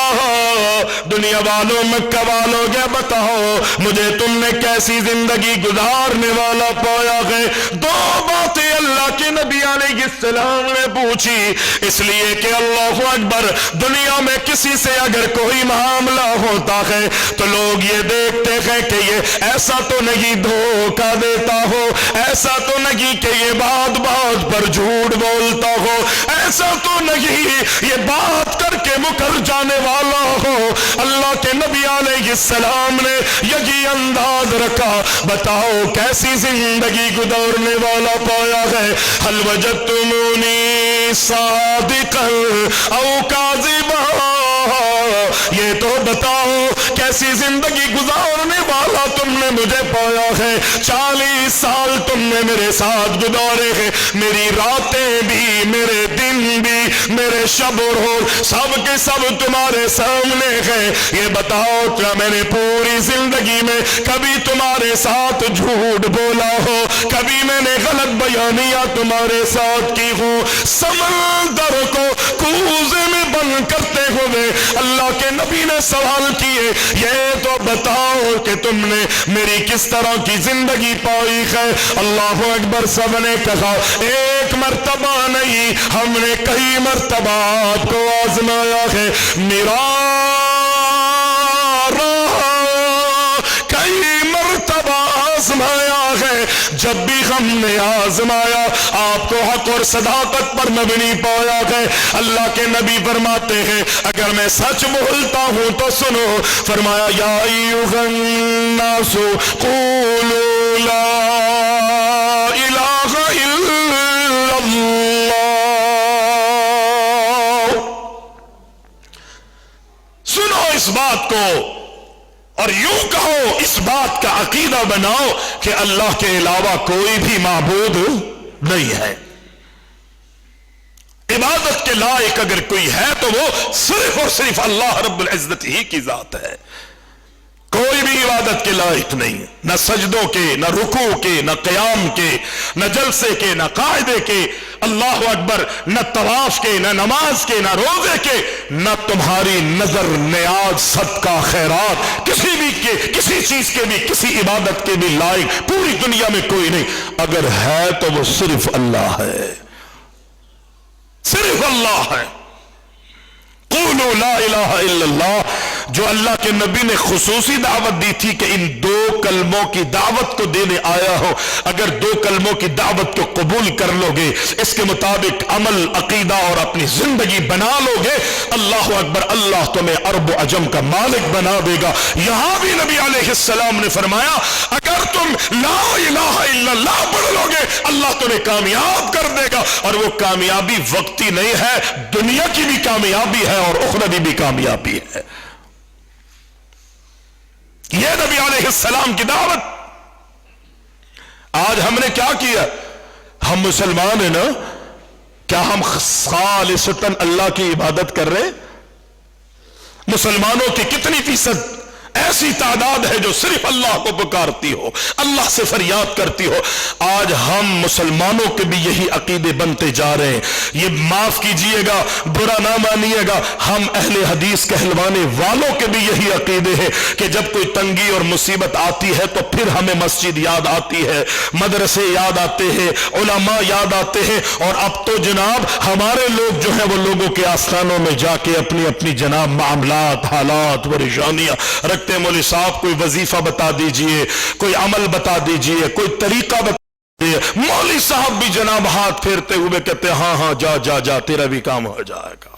دنیا مدینہ والوں مکہ والوں کیا بتاؤ مجھے تم نے کیسی زندگی گزارنے والا پایا ہے؟ دو باتیں اللہ کے نبی علیہ السلام نے پوچھی، اس لیے کہ اللہ اکبر، دنیا میں کسی سے اگر کوئی معاملہ ہوتا ہے تو لوگ یہ دیکھتے ہیں کہ یہ ایسا تو نہیں دھوکہ دیتا ہو، ایسا تو نہیں کہ یہ بات بات پر جھوٹ بولتا ہو، ایسا تو نہیں یہ بات کر کے مکر جانے والا ہو۔ اللہ کے نبی علیہ السلام نے یہی انداز رکھا، بتاؤ کیسی زندگی گزارنے والا پایا ہے؟ حل وجدتمونی صادقا او کاذبا، یہ تو بتاؤ کیسی زندگی گزارنے والا تم نے مجھے پایا ہے؟ 40 سال تم نے میرے ساتھ گزارے ہیں، میری راتیں بھی، میرے دن بھی، میرے شب و روز سب کے سب تمہارے سامنے ہیں، یہ بتاؤ کیا میں نے پوری زندگی میں کبھی تمہارے ساتھ جھوٹ بولا ہو؟ کبھی میں نے غلط بیانیاں تمہارے ساتھ کی ہوں؟ سمندر کو کوزے میں بند کرتے ہوئے اللہ کے نبی نے سوال کیے، یہ تو بتاؤ کہ تم نے میری کس طرح کی زندگی پائی ہے؟ اللہ اکبر، سب نے کہا ایک مرتبہ نہیں، ہم نے کئی مرتبہ آپ کو آزمایا ہے، کئی مرتبہ آزمایا ہے، جب بھی ہم نے آزمایا آپ کو حق اور صداقت پر مبنی پایا ہے۔ اللہ کے نبی فرماتے ہیں اگر میں سچ بولتا ہوں تو سنو، فرمایا یا ایھا الناس قولوا لا الہ الا اللہ، سنو اس بات کو اور یوں کہو، اس بات کا عقیدہ بناؤ کہ اللہ کے علاوہ کوئی بھی معبود نہیں ہے، عبادت کے لائق اگر کوئی ہے تو وہ صرف اور صرف اللہ رب العزت ہی کی ذات ہے، کوئی بھی عبادت کے لائق نہیں، نہ سجدوں کے، نہ رکوع کے، نہ قیام کے، نہ جلسے کے، نہ قاعدے کے، اللہ اکبر، نہ طواف کے، نہ نماز کے، نہ روزے کے، نہ تمہاری نظر، نیاز، صدقہ، خیرات، کسی چیز کے بھی، کسی عبادت کے بھی لائق پوری دنیا میں کوئی نہیں، اگر ہے تو وہ صرف اللہ ہے، صرف اللہ ہے۔ قولوا لا الہ الا اللہ، جو اللہ کے نبی نے خصوصی دعوت دی تھی کہ ان 2 کلموں کی دعوت کو دینے آیا ہو، اگر 2 کلموں کی دعوت کو قبول کر لو گے، اس کے مطابق عمل، عقیدہ اور اپنی زندگی بنا لو گے، اللہ اکبر، اللہ تمہیں عرب و عجم کا مالک بنا دے گا۔ یہاں بھی نبی علیہ السلام نے فرمایا اگر تم لا الہ الا اللہ پڑھ لو گے اللہ تمہیں کامیاب کر دے گا، اور وہ کامیابی وقتی نہیں ہے، دنیا کی بھی کامیابی ہے اور اخروی بھی کامیابی ہے۔ یہ نبی علیہ السلام کی دعوت۔ آج ہم نے کیا کیا؟ ہم مسلمان ہیں نا، کیا ہم خالصتاً اللہ کی عبادت کر رہے؟ مسلمانوں کی کتنی فیصد ایسی تعداد ہے جو صرف اللہ کو پکارتی ہو، اللہ سے فریاد کرتی ہو؟ آج ہم مسلمانوں کے بھی یہی عقیدے بنتے جا رہے ہیں۔ یہ معاف کیجئے گا، برا نہ مانیے گا، ہم اہل حدیث کہلوانے والوں کے بھی یہی عقیدے ہیں کہ جب کوئی تنگی اور مصیبت آتی ہے تو پھر ہمیں مسجد یاد آتی ہے، مدرسے یاد آتے ہیں، علماء یاد آتے ہیں، اور اب تو جناب ہمارے لوگ جو ہیں وہ لوگوں کے آستانوں میں جا کے اپنی اپنی جناب معاملات، حالات، پریشانیاں رکھتے ہیں۔ مولوی صاحب کوئی وظیفہ بتا دیجئے، کوئی عمل بتا دیجئے، کوئی طریقہ بتا دیجئے، مولوی صاحب بھی جناب ہاتھ پھیرتے ہوئے کہتے ہیں ہاں ہاں جا جا جا تیرا بھی کام ہو جائے گا۔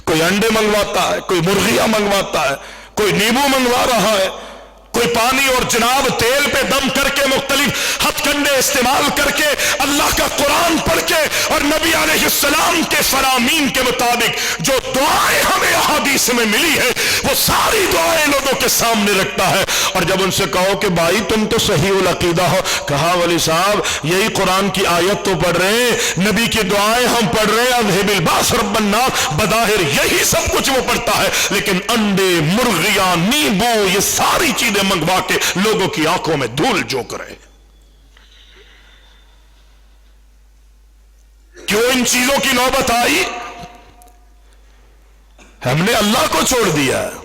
کوئی انڈے منگواتا ہے، کوئی مرغیاں منگواتا ہے، کوئی نیبو منگوا رہا ہے، کوئی پانی اور جناب تیل پہ دم کر کے مختلف ہتھ کنڈے استعمال کر کے اللہ کا قرآن پڑھ کے اور نبی علیہ السلام کے فرامین کے مطابق جو دعائیں ہمیں احادیث میں ملی ہے وہ ساری دعائیں لوگوں کے سامنے رکھتا ہے۔ اور جب ان سے کہو کہ بھائی تم تو صحیح العقیدہ ہو، کہا ولی صاحب یہی قرآن کی آیت تو پڑھ رہے ہیں، نبی کی دعائیں ہم پڑھ رہے ہیں، اذھب الباس رب الناس، بظاہر یہی سب کچھ وہ پڑھتا ہے، لیکن انڈے، مرغیاں، نیبو، یہ ساری چیزیں منگوا کے لوگوں کی آنکھوں میں دھول جھونک رہے۔ کیوں ان چیزوں کی نوبت آئی؟ ہم نے اللہ کو چھوڑ دیا ہے۔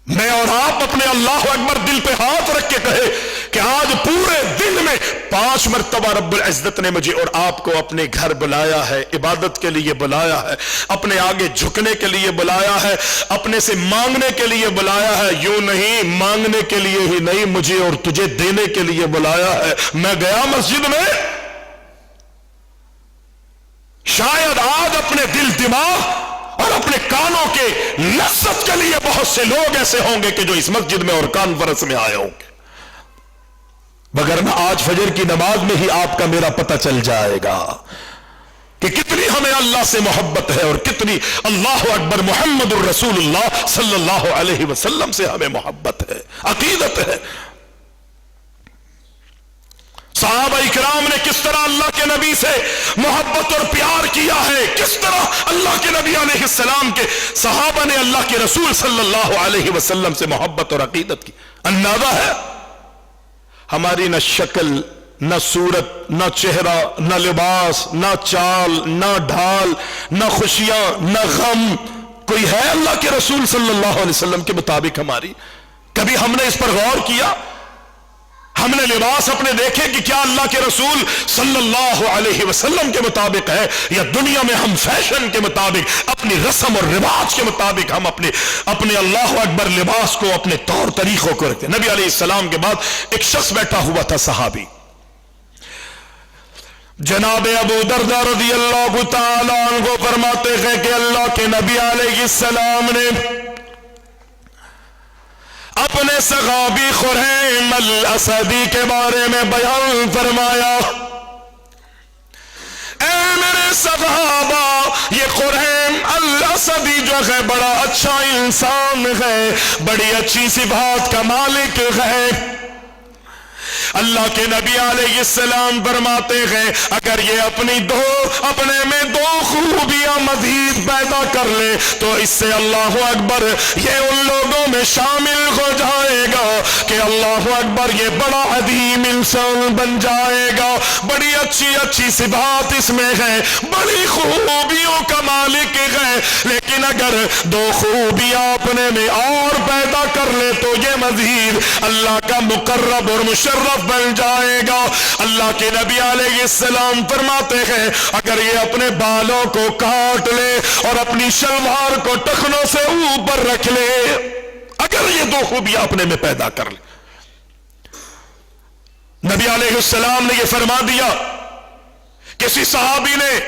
میں اور آپ اپنے اللہ اکبر دل پہ ہاتھ رکھ کے کہے کہ آج پورے دن میں 5 مرتبہ رب العزت نے مجھے اور آپ کو اپنے گھر بلایا ہے، عبادت کے لیے بلایا ہے، اپنے آگے جھکنے کے لیے بلایا ہے، اپنے سے مانگنے کے لیے بلایا ہے، یوں نہیں مانگنے کے لیے ہی نہیں، مجھے اور تجھے دینے کے لیے بلایا ہے۔ میں گیا مسجد میں، شاید آج اپنے دل دماغ اور اپنے کانوں کے لذت کے لیے بہت سے لوگ ایسے ہوں گے کہ جو اس مسجد میں اور کانفرنس میں آئے ہوں گے، مگر نہ آج فجر کی نماز میں ہی آپ کا میرا پتہ چل جائے گا کہ کتنی ہمیں اللہ سے محبت ہے اور کتنی اللہ اکبر محمد الرسول اللہ صلی اللہ علیہ وسلم سے ہمیں محبت ہے، عقیدت ہے۔ صحابہ اکرام نے کس طرح اللہ کے نبی سے محبت اور پیار کیا ہے، کس طرح اللہ کے نبی علیہ السلام کے صحابہ نے اللہ کے رسول صلی اللہ علیہ وسلم سے محبت اور عقیدت کی۔ اندازہ ہے ہماری نہ شکل، نہ صورت، نہ چہرہ، نہ لباس، نہ چال، نہ ڈھال، نہ خوشیاں، نہ غم، کوئی ہے اللہ کے رسول صلی اللہ علیہ وسلم کے مطابق ہماری؟ کبھی ہم نے اس پر غور کیا؟ ہم نے لباس اپنے دیکھے کہ کیا اللہ کے رسول صلی اللہ علیہ وسلم کے مطابق ہے، یا دنیا میں ہم فیشن کے مطابق، اپنی رسم اور رواج کے مطابق ہم اپنے اللہ اکبر لباس کو، اپنے طور طریقوں کو رکھتے ہیں۔ نبی علیہ السلام کے بعد ایک شخص بیٹھا ہوا تھا، صحابی جناب ابو دردہ رضی اللہ تعالیٰ عنہ فرماتے ہیں کہ اللہ کے نبی علیہ السلام نے اپنے صحابی خریم الاسدی کے بارے میں بیان فرمایا، اے میرے صحابہ، یہ خریم الاسدی جو ہے بڑا اچھا انسان ہے، بڑی اچھی صفات کا مالک ہے۔ اللہ کے نبی علیہ السلام فرماتے ہیں اگر یہ اپنے میں 2 خوبیاں مزید پیدا کر لے تو اس سے اللہ اکبر یہ ان لوگوں میں شامل ہو جائے گا کہ اللہ اکبر یہ بڑا عظیم انسان بن جائے گا، بڑی اچھی صفات اس میں ہے، بڑی خوبیوں کا مالک ہے، لیکن اگر 2 خوبیاں اپنے میں اور پیدا کر لے تو یہ مزید اللہ کا مقرب اور مشرف بن جائے گا۔ اللہ کے نبی علیہ السلام فرماتے ہیں اگر یہ اپنے بالوں کو کاٹ لے اور اپنی شلوار کو ٹخنوں سے اوپر رکھ لے، اگر یہ 2 خوبیاں اپنے میں پیدا کر لے، نبی علیہ السلام نے یہ فرما دیا۔ کسی صحابی نے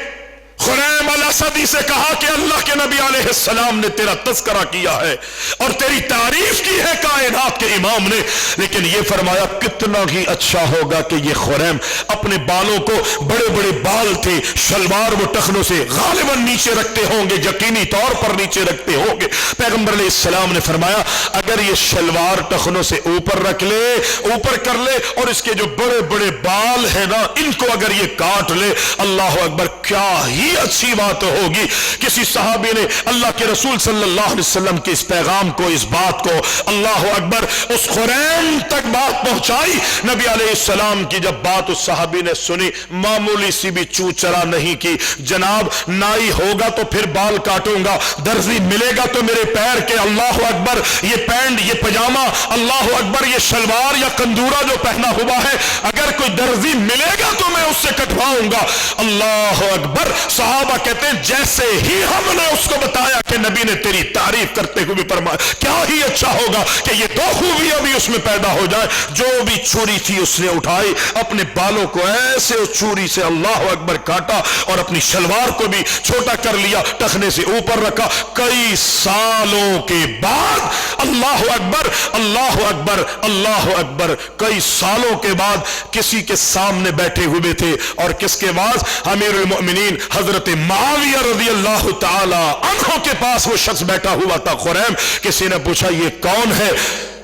خریم الاسدی سے کہا کہ اللہ کے نبی علیہ السلام نے تیرا تذکرہ کیا ہے اور تیری تعریف کی ہے کائنات کے امام نے، لیکن یہ فرمایا کتنا ہی اچھا ہوگا کہ یہ خریم اپنے بالوں کو، بڑے بڑے بال تھے، شلوار وہ ٹخنوں سے غالباً نیچے رکھتے ہوں گے، یقینی طور پر نیچے رکھتے ہوں گے۔ پیغمبر علیہ السلام نے فرمایا اگر یہ شلوار ٹخنوں سے اوپر رکھ لے، اوپر کر لے، اور اس کے جو بڑے بڑے بال ہیں نا ان کو اگر یہ کاٹ لے، اللہ اکبر کیا ہی اچھی بات ہوگی۔ کسی صحابی نے اللہ کے رسول صلی اللہ علیہ وسلم کے اس پیغام کو، اس بات کو، اللہ اکبر، اس خریم تک بات پہنچائی۔ نبی علیہ السلام کی جب بات اس صحابی نے سنی، معمولی سی بھی چو چرا نہیں کی، جناب نائی ہوگا تو پھر بال کاٹوں گا، درزی ملے گا تو میرے پیر کے، اللہ اکبر، یہ پینٹ، یہ پجامہ، اللہ اکبر، یہ شلوار یا کندورا جو پہنا ہوا ہے، اگر کوئی درزی ملے گا تو میں اس سے کٹواؤں گا۔ اللہ اکبر۔ صحابہ کہتے ہیں جیسے ہی ہم نے اس کو بتایا کہ نبی نے تیری تعریف کرتے ہوئے فرمایا کیا ہی اچھا ہوگا کہ یہ 2 خوبیاں بھی اس میں پیدا ہو جائے، جو بھی چھری تھی اس نے اٹھائی، اپنے بالوں کو ایسے اس چھری سے اللہ اکبر کاٹا اور اپنی شلوار کو بھی چھوٹا کر لیا، ٹخنے سے اوپر رکھا۔ کئی سالوں کے بعد، اللہ اکبر، اللہ اکبر، اللہ اکبر، کئی سالوں کے بعد کسی کے سامنے بیٹھے ہوئے تھے، اور کس کے بعد؟ امیر المؤمنین حضرت معاویہ رضی اللہ تعالی عنہ کے پاس وہ شخص بیٹھا ہوا تھا خریم۔ کسی نے پوچھا یہ کون ہے؟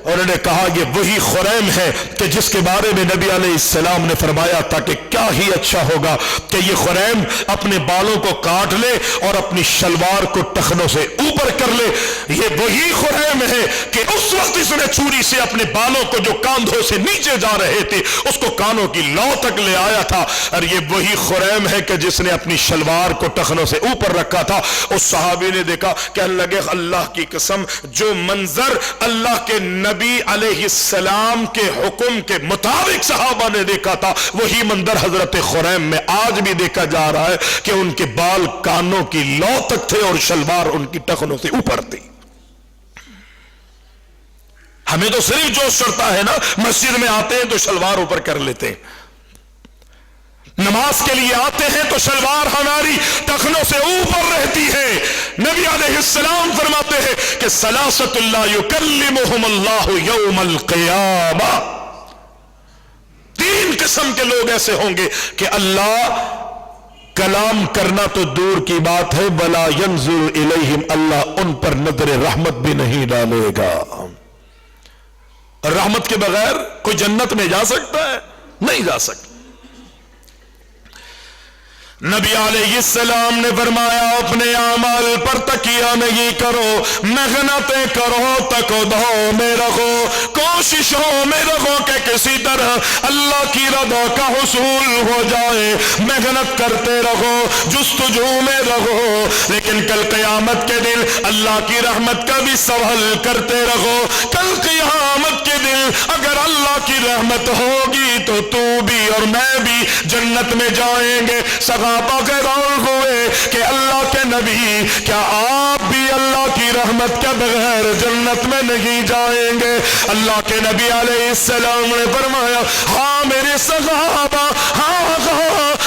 اور انہوں نے کہا یہ وہی خریم ہے کہ جس کے بارے میں نبی علیہ السلام نے فرمایا تھا کہ کیا ہی اچھا ہوگا کہ یہ خریم اپنے بالوں کو کاٹ لے اور اپنی شلوار کو ٹخنوں سے اوپر کر لے۔ یہ وہی خریم ہے کہ اس وقت اس نے چوری سے اپنے بالوں کو جو کاندھوں سے نیچے جا رہے تھے اس کو کانوں کی لو تک لے آیا تھا، اور یہ وہی خریم ہے کہ جس نے اپنی شلوار کو ٹخنوں سے اوپر رکھا تھا۔ اس صحابی نے دیکھا، کہنے لگے اللہ کی قسم، جو منظر اللہ کے نبی علیہ السلام کے حکم کے مطابق صحابہ نے دیکھا تھا وہی منظر حضرت خریم میں آج بھی دیکھا جا رہا ہے کہ ان کے بال کانوں کی لو تک تھے اور شلوار ان کی ٹخنوں سے اوپر تھی۔ ہمیں تو صرف جوش چڑھتا ہے نا، مسجد میں آتے ہیں تو شلوار اوپر کر لیتے ہیں، نماز کے لیے آتے ہیں تو شلوار ہماری ٹخنوں سے اوپر رہتی ہے۔ نبی علیہ السلام فرماتے ہیں کہ ثلاثۃ لا یکلمہم اللہ یوم القیامہ، تین قسم کے لوگ ایسے ہوں گے کہ اللہ کلام کرنا تو دور کی بات ہے، ولا ینظر الیہم، اللہ ان پر نظر رحمت بھی نہیں ڈالے گا۔ رحمت کے بغیر کوئی جنت میں جا سکتا ہے؟ نہیں جا سکتا۔ نبی علیہ السلام نے فرمایا اپنے اعمال پر تکیہ نہیں کرو، محنتیں کرو، تقدموں میں رہو، کوششوں میں رہو کہ کسی طرح اللہ کی رضا کا حصول ہو جائے، محنت کرتے رہو، جستجو میں رہو، لیکن کل قیامت کے دن اللہ کی رحمت کا بھی سوال کرتے رہو۔ کل قیامت کے دن اگر اللہ کی رحمت ہوگی تو تو بھی اور میں بھی جنت میں جائیں گے۔ صحابہ حیران ہوئے کہ اللہ کے نبی، کیا آپ بھی اللہ کی رحمت کے بغیر جنت میں نہیں جائیں گے؟ اللہ کے نبی علیہ السلام نے فرمایا ہاں میرے صحابہ، ہاں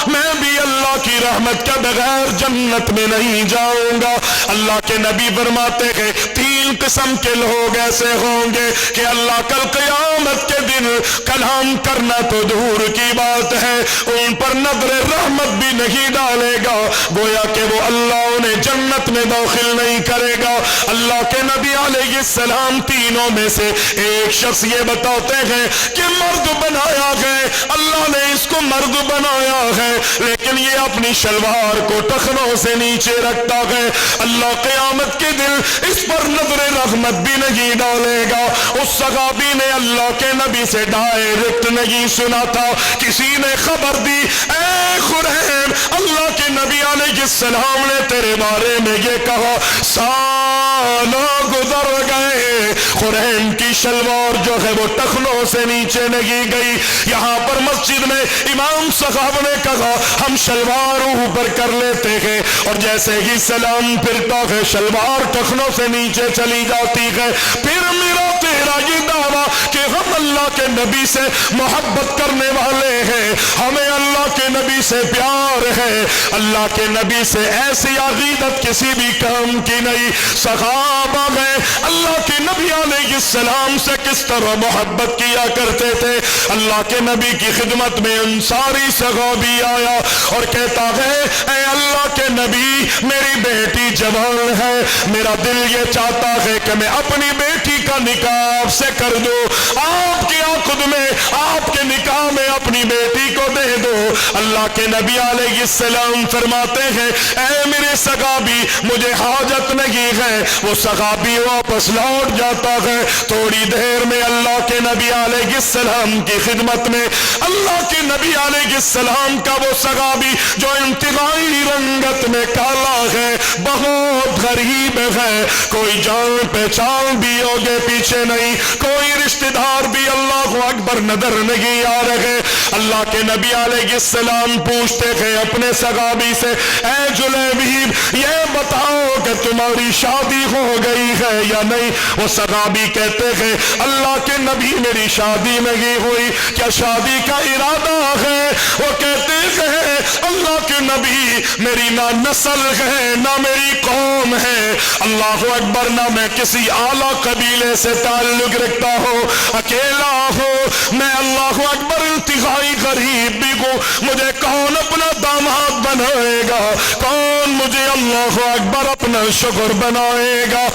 میں بھی اللہ کی رحمت کے بغیر جنت میں نہیں جاؤں گا۔ اللہ کے نبی فرماتے ہیں تین قسم کے لوگ ایسے ہوں گے کہ اللہ کل قیامت کے دن کلام کرنا تو دور کی بات ہے، ان پر نظر رحمت بھی نہیں ڈالے گا، گویا کہ وہ اللہ انہیں جنت میں داخل نہیں کرے گا۔ اللہ کے نبی علیہ السلام تینوں میں سے ایک شخص یہ بتاتے ہیں کہ مرد بنایا ہے، اللہ نے اس کو مرد بنایا ہے، لیکن یہ اپنی شلوار کو ٹخنوں سے نیچے رکھتا ہے، اللہ قیامت کے دن اس پر نظر رحمت بھی نہیں ڈالے گا۔ اس صحابی نے اللہ کے نبی سے ڈائریکٹ نہیں سنا تھا، کسی نے خبر دی، اے خریم اللہ کے نبی علیہ السلام نے تیرے بارے میں یہ کہا، سالوں گزر گئے، خریم کی شلوار جو ہے وہ ٹخنوں سے نیچے نہیں گئی۔ یہاں پر مسجد میں امام صاحب نے کہا ہم شلوار اوپر کر لیتے ہیں، اور جیسے ہی سلام پھرتا ہے شلوار ٹخنوں سے نیچے چلی جاتی ہے۔ پھر میرا تیرا یہ دعویٰ کہ ہم اللہ کے نبی سے محبت کرنے والے ہیں، ہمیں اللہ کے نبی سے پیار ہے، اللہ کے نبی سے ایسی عقیدت کسی بھی کام کی نہیں۔ صحابہ میں اللہ کے نبی علیہ السلام سے کس طرح محبت کیا کرتے تھے۔ اللہ کے نبی کی خدمت میں انصاری صحابی آیا اور کہتا ہے اے اللہ کے نبی میری بیٹی جوان ہے، میرا دل یہ چاہتا ہے کہ میں اپنی بیٹی کا نکاح آپ سے کر دوں، آپ کے عقد میں آپ کے نکاح میں اپنی بیٹی کو دے دو۔ اللہ کے نبی علیہ السلام فرماتے ہیں اے میرے صحابی مجھے حاجت نہیں ہے۔ وہ صحابی واپس لوٹ جاتا ہے۔ تھوڑی دیر میں اللہ کے نبی علیہ السلام کی خدمت میں اللہ کے نبی علیہ السلام کا وہ صحابی جو انتہائی رنگت میں کالا ہے، بہت غریب ہے، کوئی جان پہچان بھی ہوگے پیچھے نہیں، کوئی رشتہ دار بھی اللہ اکبر نظر نہیں آ رہے۔ اللہ کے نبی علیہ السلام پوچھتے تھے اپنے صحابی سے اے جلیبیب یہ بتاؤ کہ تمہاری شادی ہو گئی ہے یا نہیں؟ وہ صحابی کہتے ہیں اللہ کے نبی میری شادی نہیں ہوئی، کیا شادی کا ارادہ ہے؟ وہ کہتے ہیں اللہ کے نبی میری نہ نسل ہے نہ میری قوم ہے، اللہ اکبر، نہ میں کسی اعلیٰ قبیلے سے تعلق رکھتا ہوں، اکیلا ہوں میں، اللہ اکبر، انتہائی غریب بھی ہوں، مجھے کون اپنا داماد بنائے گا؟ کون مجھے اللہ اکبر اپنا شکر بنائے گا؟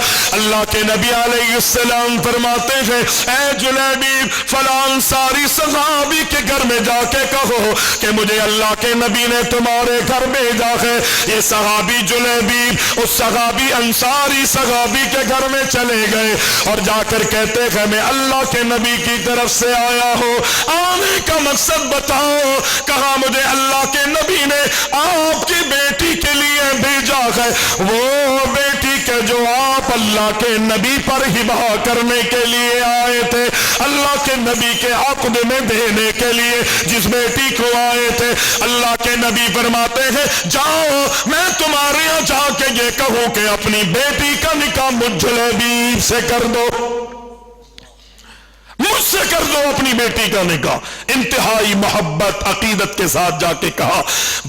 اللہ کے نبی علیہ السلام فرماتے ہیں اے جلیبیب فلاں انصاری صحابی کے گھر میں جا کے کہو کہ مجھے اللہ کے نبی نے تمہارے گھر بھیجا ہے۔ یہ صحابی جلیبیب اس صحابی انصاری صحابی کے گھر میں چلے گئے اور جا کر کہتے ہیں میں اللہ کے نبی کی طرف سے آیا ہوں، آنے کا مقصد بتاؤ۔ کہا مجھے اللہ کے نبی نے آپ کی بیٹی کے لیے بھیجا ہے، وہ بیٹی کے جو آپ اللہ کے نبی پر ہبہ کرنے کے لیے آئے تھے، اللہ کے نبی کے عقد میں دینے کے لیے جس بیٹی کو آئے تھے، اللہ کے نبی فرماتے ہیں جاؤ میں تمہارے یہاں جا کے یہ کہوں کہ اپنی بیٹی کا نکاح مجھ جلیبیب سے کر دو، مجھ سے کر دو اپنی بیٹی کا نکاح۔ انتہائی محبت عقیدت کے ساتھ جا کے کہا۔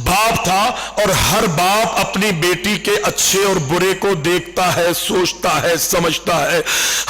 باپ تھا اور ہر باپ اپنی بیٹی کے اچھے اور برے کو دیکھتا ہے، سوچتا ہے، سمجھتا ہے۔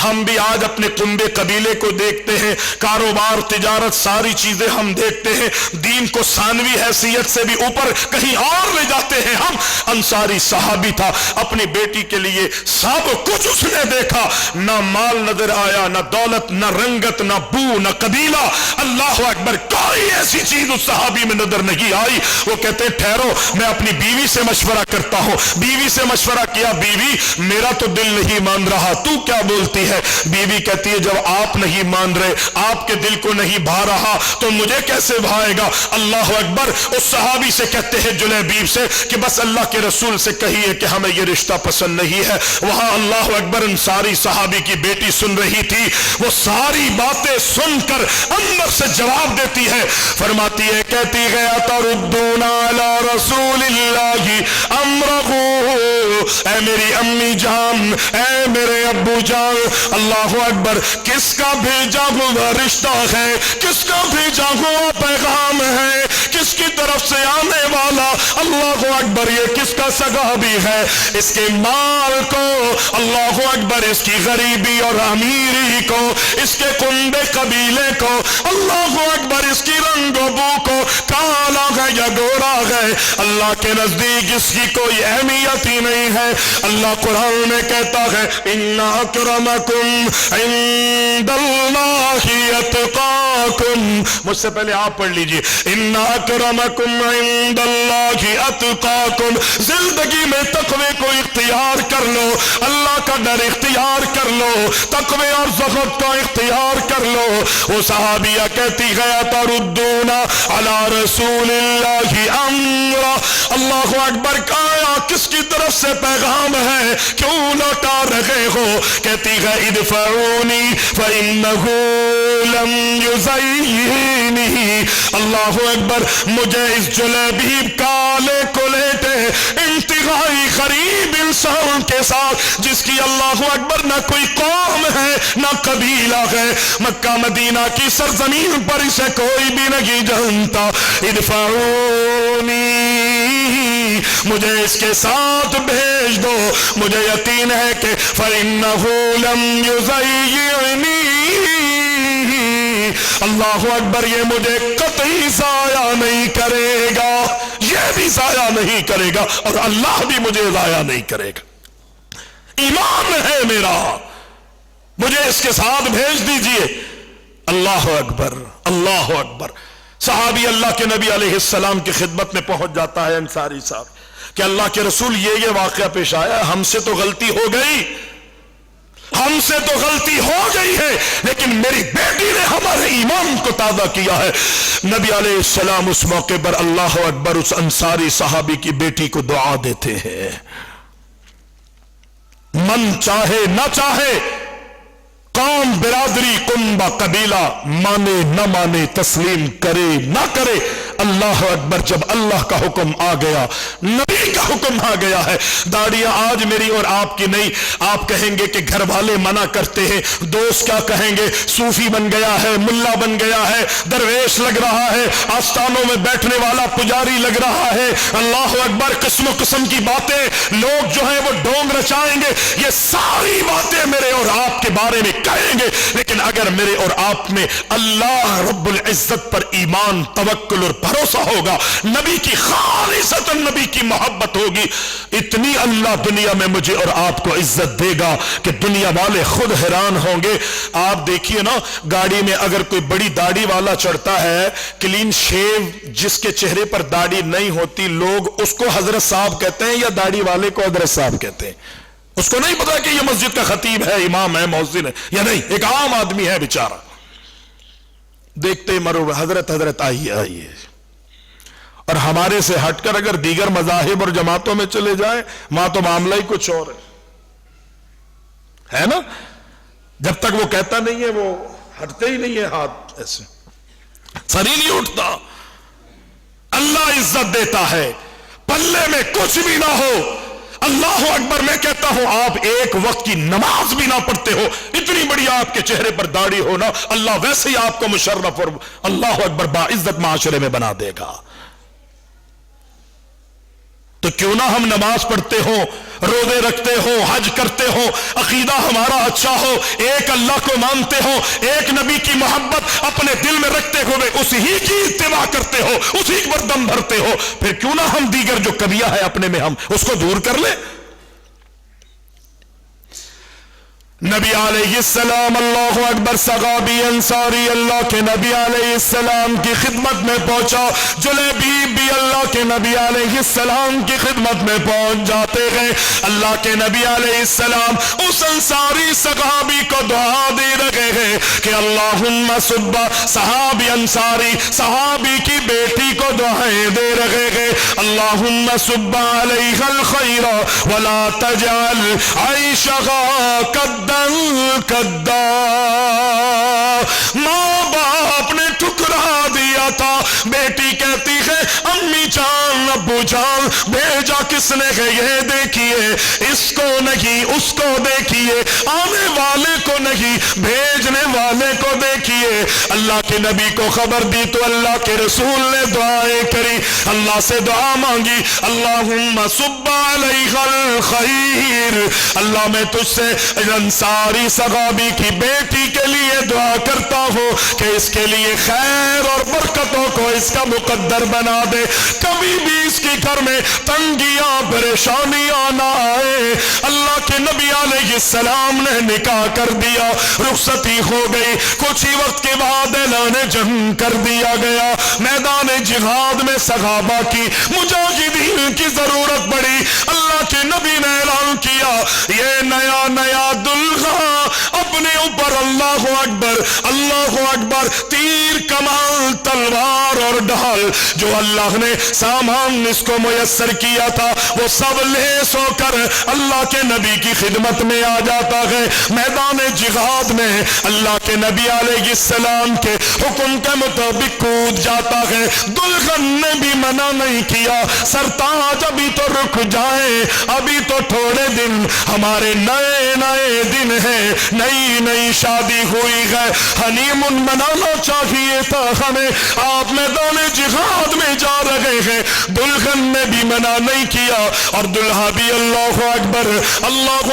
ہم بھی آج اپنے کنبے قبیلے کو دیکھتے ہیں، کاروبار تجارت ساری چیزیں ہم دیکھتے ہیں، دین کو ثانوی حیثیت سے بھی اوپر کہیں اور لے جاتے ہیں ہم۔ انصاری صحابی تھا، اپنی بیٹی کے لیے سب کچھ اس نے دیکھا، نہ مال نظر آیا، نہ دولت، نہ رنگت، نہ بو، نہ قبیلہ، اللہ اکبر، کوئی ایسی چیز اس صحابی میں نظر نہیں آئی۔ وہ کہتے ٹھہرو میں اپنی بیوی سے مشورہ کرتا ہوں۔ بیوی سے مشورہ کیا، بیوی میرا تو دل نہیں مان رہا، تو کیا بولتی ہے؟ بیوی کہتی ہے جب آپ نہیں مان رہے، آپ کے دل کو نہیں بھا رہا تو مجھے کیسے بھائے گا؟ اللہ اکبر۔ اس صحابی سے کہتے ہیں جلیبیب سے کہ بس اللہ کے رسول سے کہیے کہ ہمیں یہ رشتہ پسند نہیں ہے۔ وہاں اللہ اکبر انصاری صحابی کی بیٹی سن رہی تھی، وہ ساری باتیں سن کر اندر سے جواب دیتی ہے، فرماتی ہے کہتی ہے اتردون علی رسول اللہ امرہ، اے میری امی جان، اے میرے ابو جان، اللہ اکبر، کس کا بھیجا ہوا رشتہ ہے، کس کا بھیجا ہوا پیغام ہے، کس کی طرف سے آنے والا، اللہ اکبر، یہ کس کا صحابی ہے؟ اس کے مال کو، اللہ اکبر، اس کی غریبی اور امیری کو، اس کے کنبے قبیلے کو، اللہ اکبر، اس کی رنگ و بو کو، کالا ہے یا گورا ہے، اللہ کے نزدیک اس کی کوئی اہمیت ہی نہیں ہے۔ اللہ قرآن میں کہتا ہے ان اکرمکم عند اللہ اتقاکم، مجھ سے پہلے آپ پڑھ لیجئے، ان اکرمکم عند اللہ اتقاکم، زندگی میں تقوی کو اختیار کر لو، اللہ کا ڈر اختیار کر لو، تقوی اور زہد کا اختیار کر لو۔ وہ صحابیہ کہتی ہے تردون علی رسول اللہ امرا، اللہ اکبر، کہا کس کی طرف سے پیغام ہے، کیوں لوٹا رہے ہو؟ کہتی ہے ادفعونی فإنہ لم یزینی، اللہ اکبر، مجھے اس جلیبیب کالے کولیٹے انتہائی غریب انسان کے ساتھ جس کی اللہ اکبر نہ کوئی قوم ہے نہ قبیلہ ہے، مکہ مدینہ کی سرزمین پر اسے کوئی بھی نہیں جانتا، ادفعونی، مجھے اس کے ساتھ بھیج دو، مجھے یقین ہے کہ فَإِنَّهُ لَمْ يُزَيِّعْنِي، اللہ اکبر، یہ مجھے قطعی ضائع نہیں کرے گا، یہ بھی ضائع نہیں کرے گا اور اللہ بھی مجھے ضائع نہیں کرے گا، ایمان ہے میرا، مجھے اس کے ساتھ بھیج دیجئے۔ اللہ اکبر، اللہ اکبر۔ صحابی اللہ کے نبی علیہ السلام کی خدمت میں پہنچ جاتا ہے انصاری صاحب کہ اللہ کے رسول یہ واقعہ پیش آیا، ہم سے تو غلطی ہو گئی، ہم سے تو غلطی ہو گئی ہے، لیکن میری بیٹی نے ہمارے ایمان کو تازہ کیا ہے۔ نبی علیہ السلام اس موقع پر اللہ اکبر اس انصاری صحابی کی بیٹی کو دعا دیتے ہیں، من چاہے نہ چاہے، قوم، برادری، کنبہ، قبیلہ، مانے نہ مانے، تسلیم کرے نہ کرے، اللہ اکبر، جب اللہ کا حکم آ گیا، نبی کا حکم آ گیا ہے، داڑیاں آج میری اور آپ کی نہیں، آپ کہیں گے کہ گھر والے منع کرتے ہیں، دوست کیا کہیں گے، صوفی بن گیا ہے، ملا بن گیا ہے، درویش لگ رہا ہے، آستانوں میں بیٹھنے والا پجاری لگ رہا ہے، اللہ اکبر، قسم و قسم کی باتیں لوگ جو ہیں وہ ڈونگ رچائیں گے، یہ ساری باتیں میرے اور آپ کے بارے میں کہیں گے، لیکن اگر میرے اور آپ میں اللہ رب العزت پر ایمان، توکل اور بھروسہ ہوگا، نبی کی خالصتاً نبی کی محبت ہوگی، اتنی اللہ دنیا میں مجھے اور آپ کو عزت دے گا کہ دنیا والے خود حیران ہوں گے۔ آپ دیکھیے نا، گاڑی میں اگر کوئی بڑی داڑھی والا چڑھتا ہے، کلین شیو، جس کے چہرے پر داڑھی نہیں ہوتی، لوگ اس کو حضرت صاحب کہتے ہیں یا داڑھی والے کو حضرت صاحب کہتے ہیں؟ اس کو نہیں پتا کہ یہ مسجد کا خطیب ہے، امام ہے، مؤذن ہے یا نہیں، ایک عام آدمی ہے بیچارہ۔ دیکھتے مرو حضرت حضرت آئیے آئیے، اور ہمارے سے ہٹ کر اگر دیگر مذاہب اور جماعتوں میں چلے جائیں، وہاں تو معاملہ ہی کچھ اور ہے نا؟ جب تک وہ کہتا نہیں ہے وہ ہٹتے ہی نہیں ہے ہاتھ، ایسے سر ہی نہیں اٹھتا۔ اللہ عزت دیتا ہے، پلے میں کچھ بھی نہ ہو، اللہ اکبر میں کہتا ہوں، آپ ایک وقت کی نماز بھی نہ پڑھتے ہو، اتنی بڑی آپ کے چہرے پر داڑھی ہونا، اللہ ویسے ہی آپ کو مشرف اور اللہ اکبر باعزت معاشرے میں بنا دے گا۔ تو کیوں نہ ہم نماز پڑھتے ہوں، روزے رکھتے ہوں، حج کرتے ہوں، عقیدہ ہمارا اچھا ہو، ایک اللہ کو مانتے ہوں، ایک نبی کی محبت اپنے دل میں رکھتے ہوئے اسی کی اتباع کرتے ہو، اسی پر دم بھرتے ہو، پھر کیوں نہ ہم دیگر جو کمیاں ہے اپنے میں ہم اس کو دور کر لیں۔ نبی علیہ السلام، اللہ اکبر، صحابی انصاری اللہ کے نبی علیہ السلام کی خدمت میں پہنچا، جلیبیب بھی اللہ کے نبی علیہ السلام کی خدمت میں پہنچ جاتے ہیں۔ اللہ کے نبی علیہ السلام اس انصاری صحابی کو دعا دے رہے ہیں کہ اللہم صب، صحابی انصاری صحابی کی بیٹی کو دعائیں دے رہے ہیں، اللہم صب علیہ الخیر ولا تجعل عیشها کدا۔ ماں باپ نے ٹھکرا دیا تھا، بیٹی کہتی ہے امی جان، ابو جان، بھیجا کس نے ہے؟ یہ دیکھیے، اس کو نہیں اس کو دیکھیے، آنے والے کو نہیں بھیجنے والے کو دیکھیے۔ اللہ کے نبی کو خبر دی تو اللہ کے رسول نے دعائیں کری، اللہ سے دعا مانگی، اللہم صب علیہ الخیر، اللہ میں تجھ سے انصاری صحابی کی بیٹی کے لیے دعا کرتا ہوں کہ اس کے لیے خیر اور برکتوں کو اس کا مقدر بنا دے، کبھی بھی اس کے گھر میں تنگیاں پریشانیاں نہ آئے۔ اللہ کے نبی علیہ السلام نے نکاح کر دیا، رخصتی ہو گئی، کچھ ہی وقت کے بعد اعلان جنگ کر دیا گیا۔ میدان جہاد میں صحابہ کی، مجاہدین کی ضرورت پڑی۔ اللہ کے نبی نے اعلان کیا، یہ نیا دلہا اپنے اوپر اللہ اکبر اللہ اکبر تیر، کمان، تلوار اور ڈھال جو اللہ نے سامان اس کو میسر کیا تھا، وہ سب لیس ہو کر اللہ کے نبی کی خدمت میں آ جاتا ہے۔ میدان جہاد میں اللہ کے نبی علیہ السلام کے حکم کے مطابق کود جاتا ہے۔ دلہن نے بھی منع نہیں کیا، سرتاج ابھی تو رک جائیں، ابھی تو تھوڑے دن، ہمارے نئے نئے دن ہیں، نئی شادی ہوئی ہے، ہنی مون منانا چاہیے تھا ہمیں، آپ میدان جہاد میں جا رہے ہیں۔ دلہن نے بھی منع نہیں کیا اور دلہا بھی اللہ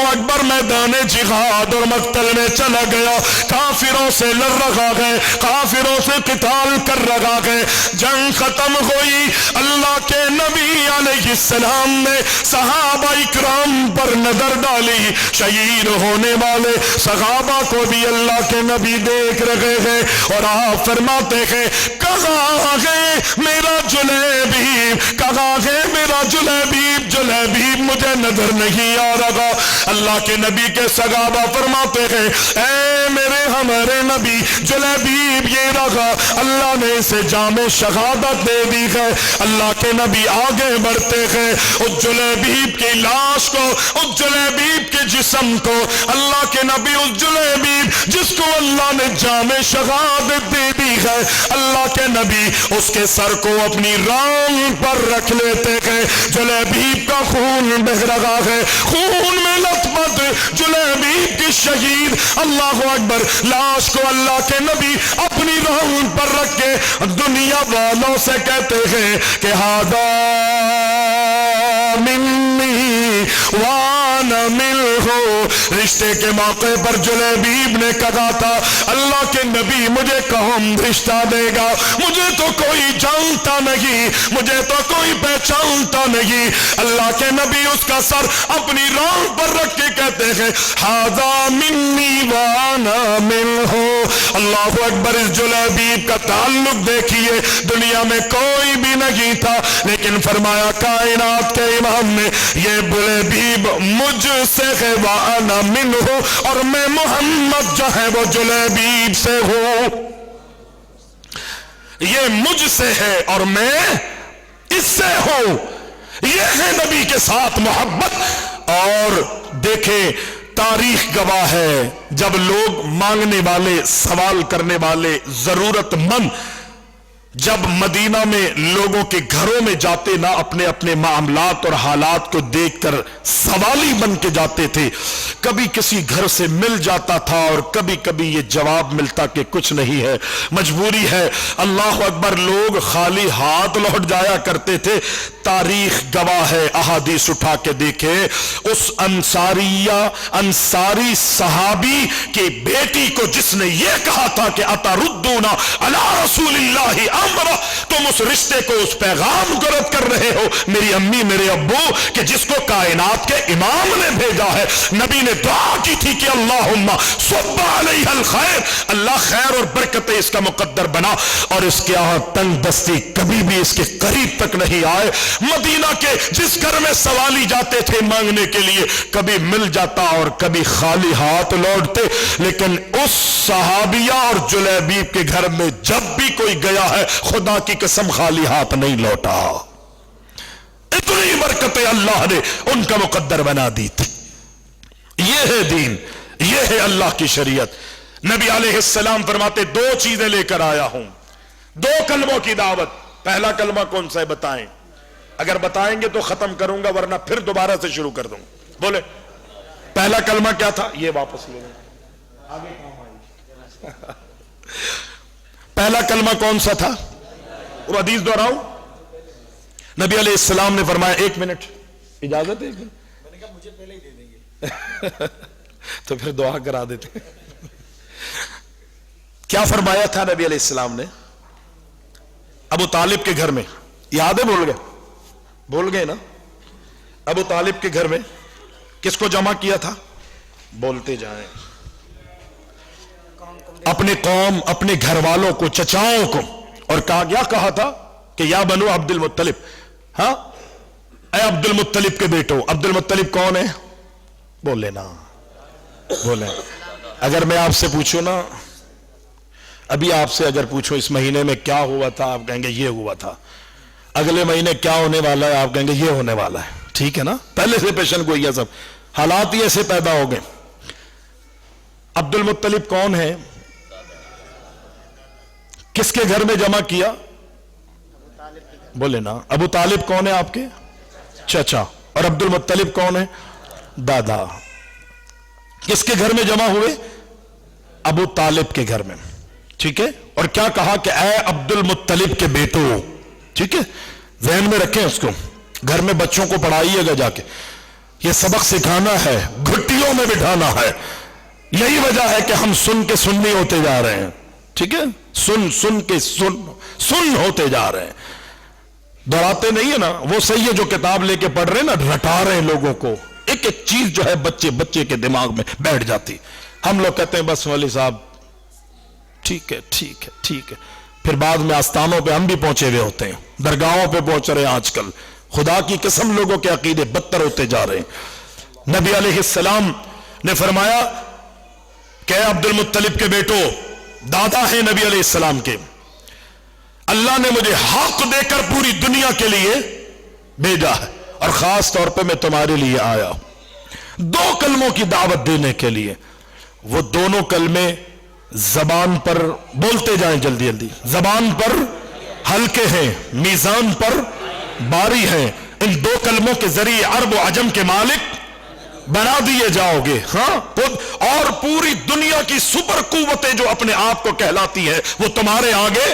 اکبر میدان جہاد اور مقتل میں چلا گیا، کافروں سے لڑ رہا ہے، کافروں سے قتال کر رہا ہے۔ جنگ ختم ہوئی، اللہ کے نبی علیہ السلام نے صحابہ اکرام پر نظر ڈالی، شہید ہونے والے صحابہ کو بھی اللہ کے نبی دیکھ رہے ہیں اور آپ فرماتے ہیں، کہاں ہے میرا جلیبیب، کہاں ہے میرا جلیبیب، جلیبیب مجھے نظر نہیں آ رہا۔ اللہ کے نبی کے صحابہ فرماتے ہیں، اے میرے ہمارے نبی، جلیبیب یہ رہا، اللہ نے اسے جام شہادت دے دی ہے۔ اللہ کے نبی آگے بڑھتے ہیں، اس جلیبیب کی لاش کو، اس جلیبیب کے جسم کو، اللہ کے نبی اس جلیبیب جس کو اللہ نے جام شہادت دے دی ہے، اللہ کے نبی اس کے سر کو اپنی ران پر رکھ لیتے ہیں۔ جلیبیب کا خون بہہ رہا ہے، خون میں لت پت جلیبیب کی شہید اللہ اکبر لاش کو اللہ کے نبی اپنی ران پر رکھ کے دنیا والوں سے کہتے ہیں کہ ہذا منی وانا منه. رشتے کے موقع پر جلیبیب نے کہا تھا اللہ کے نبی مجھے کون رشتہ دے گا؟ مجھے تو کوئی جانتا نہیں، مجھے تو کوئی پہچانتا نہیں. اللہ کے نبی اس کا سر اپنی ران پر رکھ کے کہتے ہیں ھذا منی وانا منہ. اللہ اکبر. اس جلیبیب کا تعلق دیکھیے، دنیا میں کوئی بھی نہیں تھا، لیکن فرمایا کائنات کے امام نے یہ جلیبیب مجھ سے ہے وانا منہ، اور میں محمد جو ہے وہ جلیبیب سے ہوں. یہ مجھ سے ہے اور میں اس سے ہوں. یہ ہے نبی کے ساتھ محبت. اور دیکھیں تاریخ گواہ ہے، جب لوگ مانگنے والے، سوال کرنے والے، ضرورت مند جب مدینہ میں لوگوں کے گھروں میں جاتے نا، اپنے اپنے معاملات اور حالات کو دیکھ کر سوالی بن کے جاتے تھے. کبھی کسی گھر سے مل جاتا تھا اور کبھی کبھی یہ جواب ملتا کہ کچھ نہیں ہے، مجبوری ہے. اللہ اکبر. لوگ خالی ہاتھ لوٹ جایا کرتے تھے. تاریخ گواہ ہے، احادیث اٹھا کے دیکھے، اس انصاری صحابی کی بیٹی کو جس نے یہ کہا تھا کہ اتردون علی رسول اللہ امرا، تم اس رشتے کو، اس پیغام کو رد کر رہے ہو میری امی میرے ابو کہ جس کو کائنات کے امام نے بھیجا ہے. نبی نے دعا کی تھی کہ اللہم صب علیہ الخیر، اللہ خیر اور برکت اس کا مقدر بنا. اور اس کے تنگ دستی کبھی بھی اس کے قریب تک نہیں آئے. مدینہ کے جس گھر میں سوالی جاتے تھے مانگنے کے لیے، کبھی مل جاتا اور کبھی خالی ہاتھ لوٹتے. لیکن اس صحابیہ اور جلیبیب کے گھر میں جب بھی کوئی گیا ہے خدا کی قسم خالی ہاتھ نہیں لوٹا. اتنی برکتیں اللہ نے ان کا مقدر بنا دی تھی. یہ ہے دین، یہ ہے اللہ کی شریعت. نبی علیہ السلام فرماتے دو چیزیں لے کر آیا ہوں، دو کلموں کی دعوت. پہلا کلمہ کون سا ہے بتائیں؟ اگر بتائیں گے تو ختم کروں گا، ورنہ پھر دوبارہ سے شروع کر دوں گا. بولے پہلا کلمہ کیا تھا؟ یہ واپس لے لیں، آگے کام آئی. پہلا کلمہ کون سا تھا؟ وہ حدیث دہراؤں. نبی علیہ السلام نے فرمایا، ایک منٹ اجازت ہے؟ میں نے کہا مجھے پہلے ہی دے دیں گے تو پھر دعا کرا دیتے. کیا فرمایا تھا نبی علیہ السلام نے؟ ابو طالب کے گھر میں، یاد ہے؟ بھول گئے نا؟ ابو طالب کے گھر میں کس کو جمع کیا تھا؟ بولتے جائیں. اپنے قوم، اپنے گھر والوں کو، چچاؤں کو. اور کہا تھا کہ یا بنو عبد المطلب، ہاں اے عبد المطلب کے بیٹو. عبد المطلب کون ہے؟ بولے نا، بولے. اگر میں آپ سے پوچھوں نا، ابھی آپ سے اگر پوچھوں اس مہینے میں کیا ہوا تھا، آپ کہیں گے یہ ہوا تھا. اگلے مہینے کیا ہونے والا ہے، آپ کہیں گے یہ ہونے والا ہے. ٹھیک ہے نا؟ پہلے سے پیشن گوئی ہے، سب حالات ہی ایسے پیدا ہو گئے. عبد المطلب کون ہے؟ کس کے گھر میں جمع کیا؟ بولے نا. ابو طالب کون ہے؟ آپ کے چچا. اور عبد المطلب کون ہے؟ دادا. کس کے گھر میں جمع ہوئے؟ ابو طالب کے گھر میں. ٹھیک ہے. اور کیا کہا کہ اے عبد المطلب کے بیٹو. ٹھیک ہے، ذہن میں رکھیں اس کو. گھر میں بچوں کو پڑھائیے گا جا کے، یہ سبق سکھانا ہے، گھٹیوں میں بٹھانا ہے. یہی وجہ ہے کہ ہم سن کے سنی ہوتے جا رہے ہیں. ٹھیک ہے، سن کے سن ہوتے جا رہے ہیں. دہراتے نہیں ہے نا. وہ صحیح ہے جو کتاب لے کے پڑھ رہے ہیں نا، رٹا رہے ہیں لوگوں کو. ایک ایک چیز جو ہے بچے کے دماغ میں بیٹھ جاتی. ہم لوگ کہتے ہیں بس مولوی صاحب ٹھیک ہے. پھر بعد میں آستانوں پہ ہم بھی پہنچے ہوئے ہوتے ہیں، درگاہوں پہ پہنچ رہے ہیں. آج کل خدا کی قسم لوگوں کے عقیدے بدتر ہوتے جا رہے ہیں. نبی علیہ السلام نے فرمایا کہ اے عبد المطلب کے بیٹو، دادا ہیں نبی علیہ السلام کے، اللہ نے مجھے حق دے کر پوری دنیا کے لیے بھیجا ہے، اور خاص طور پہ میں تمہارے لیے آیا ہوں دو کلموں کی دعوت دینے کے لیے. وہ دونوں کلمے زبان پر بولتے جائیں جلدی جلدی. زبان پر ہلکے ہیں، میزان پر باری ہیں. ان دو کلموں کے ذریعے عرب و عجم کے مالک بنا دیے جاؤ گے. ہاں، اور پوری دنیا کی سپر قوتیں جو اپنے آپ کو کہلاتی ہے وہ تمہارے آگے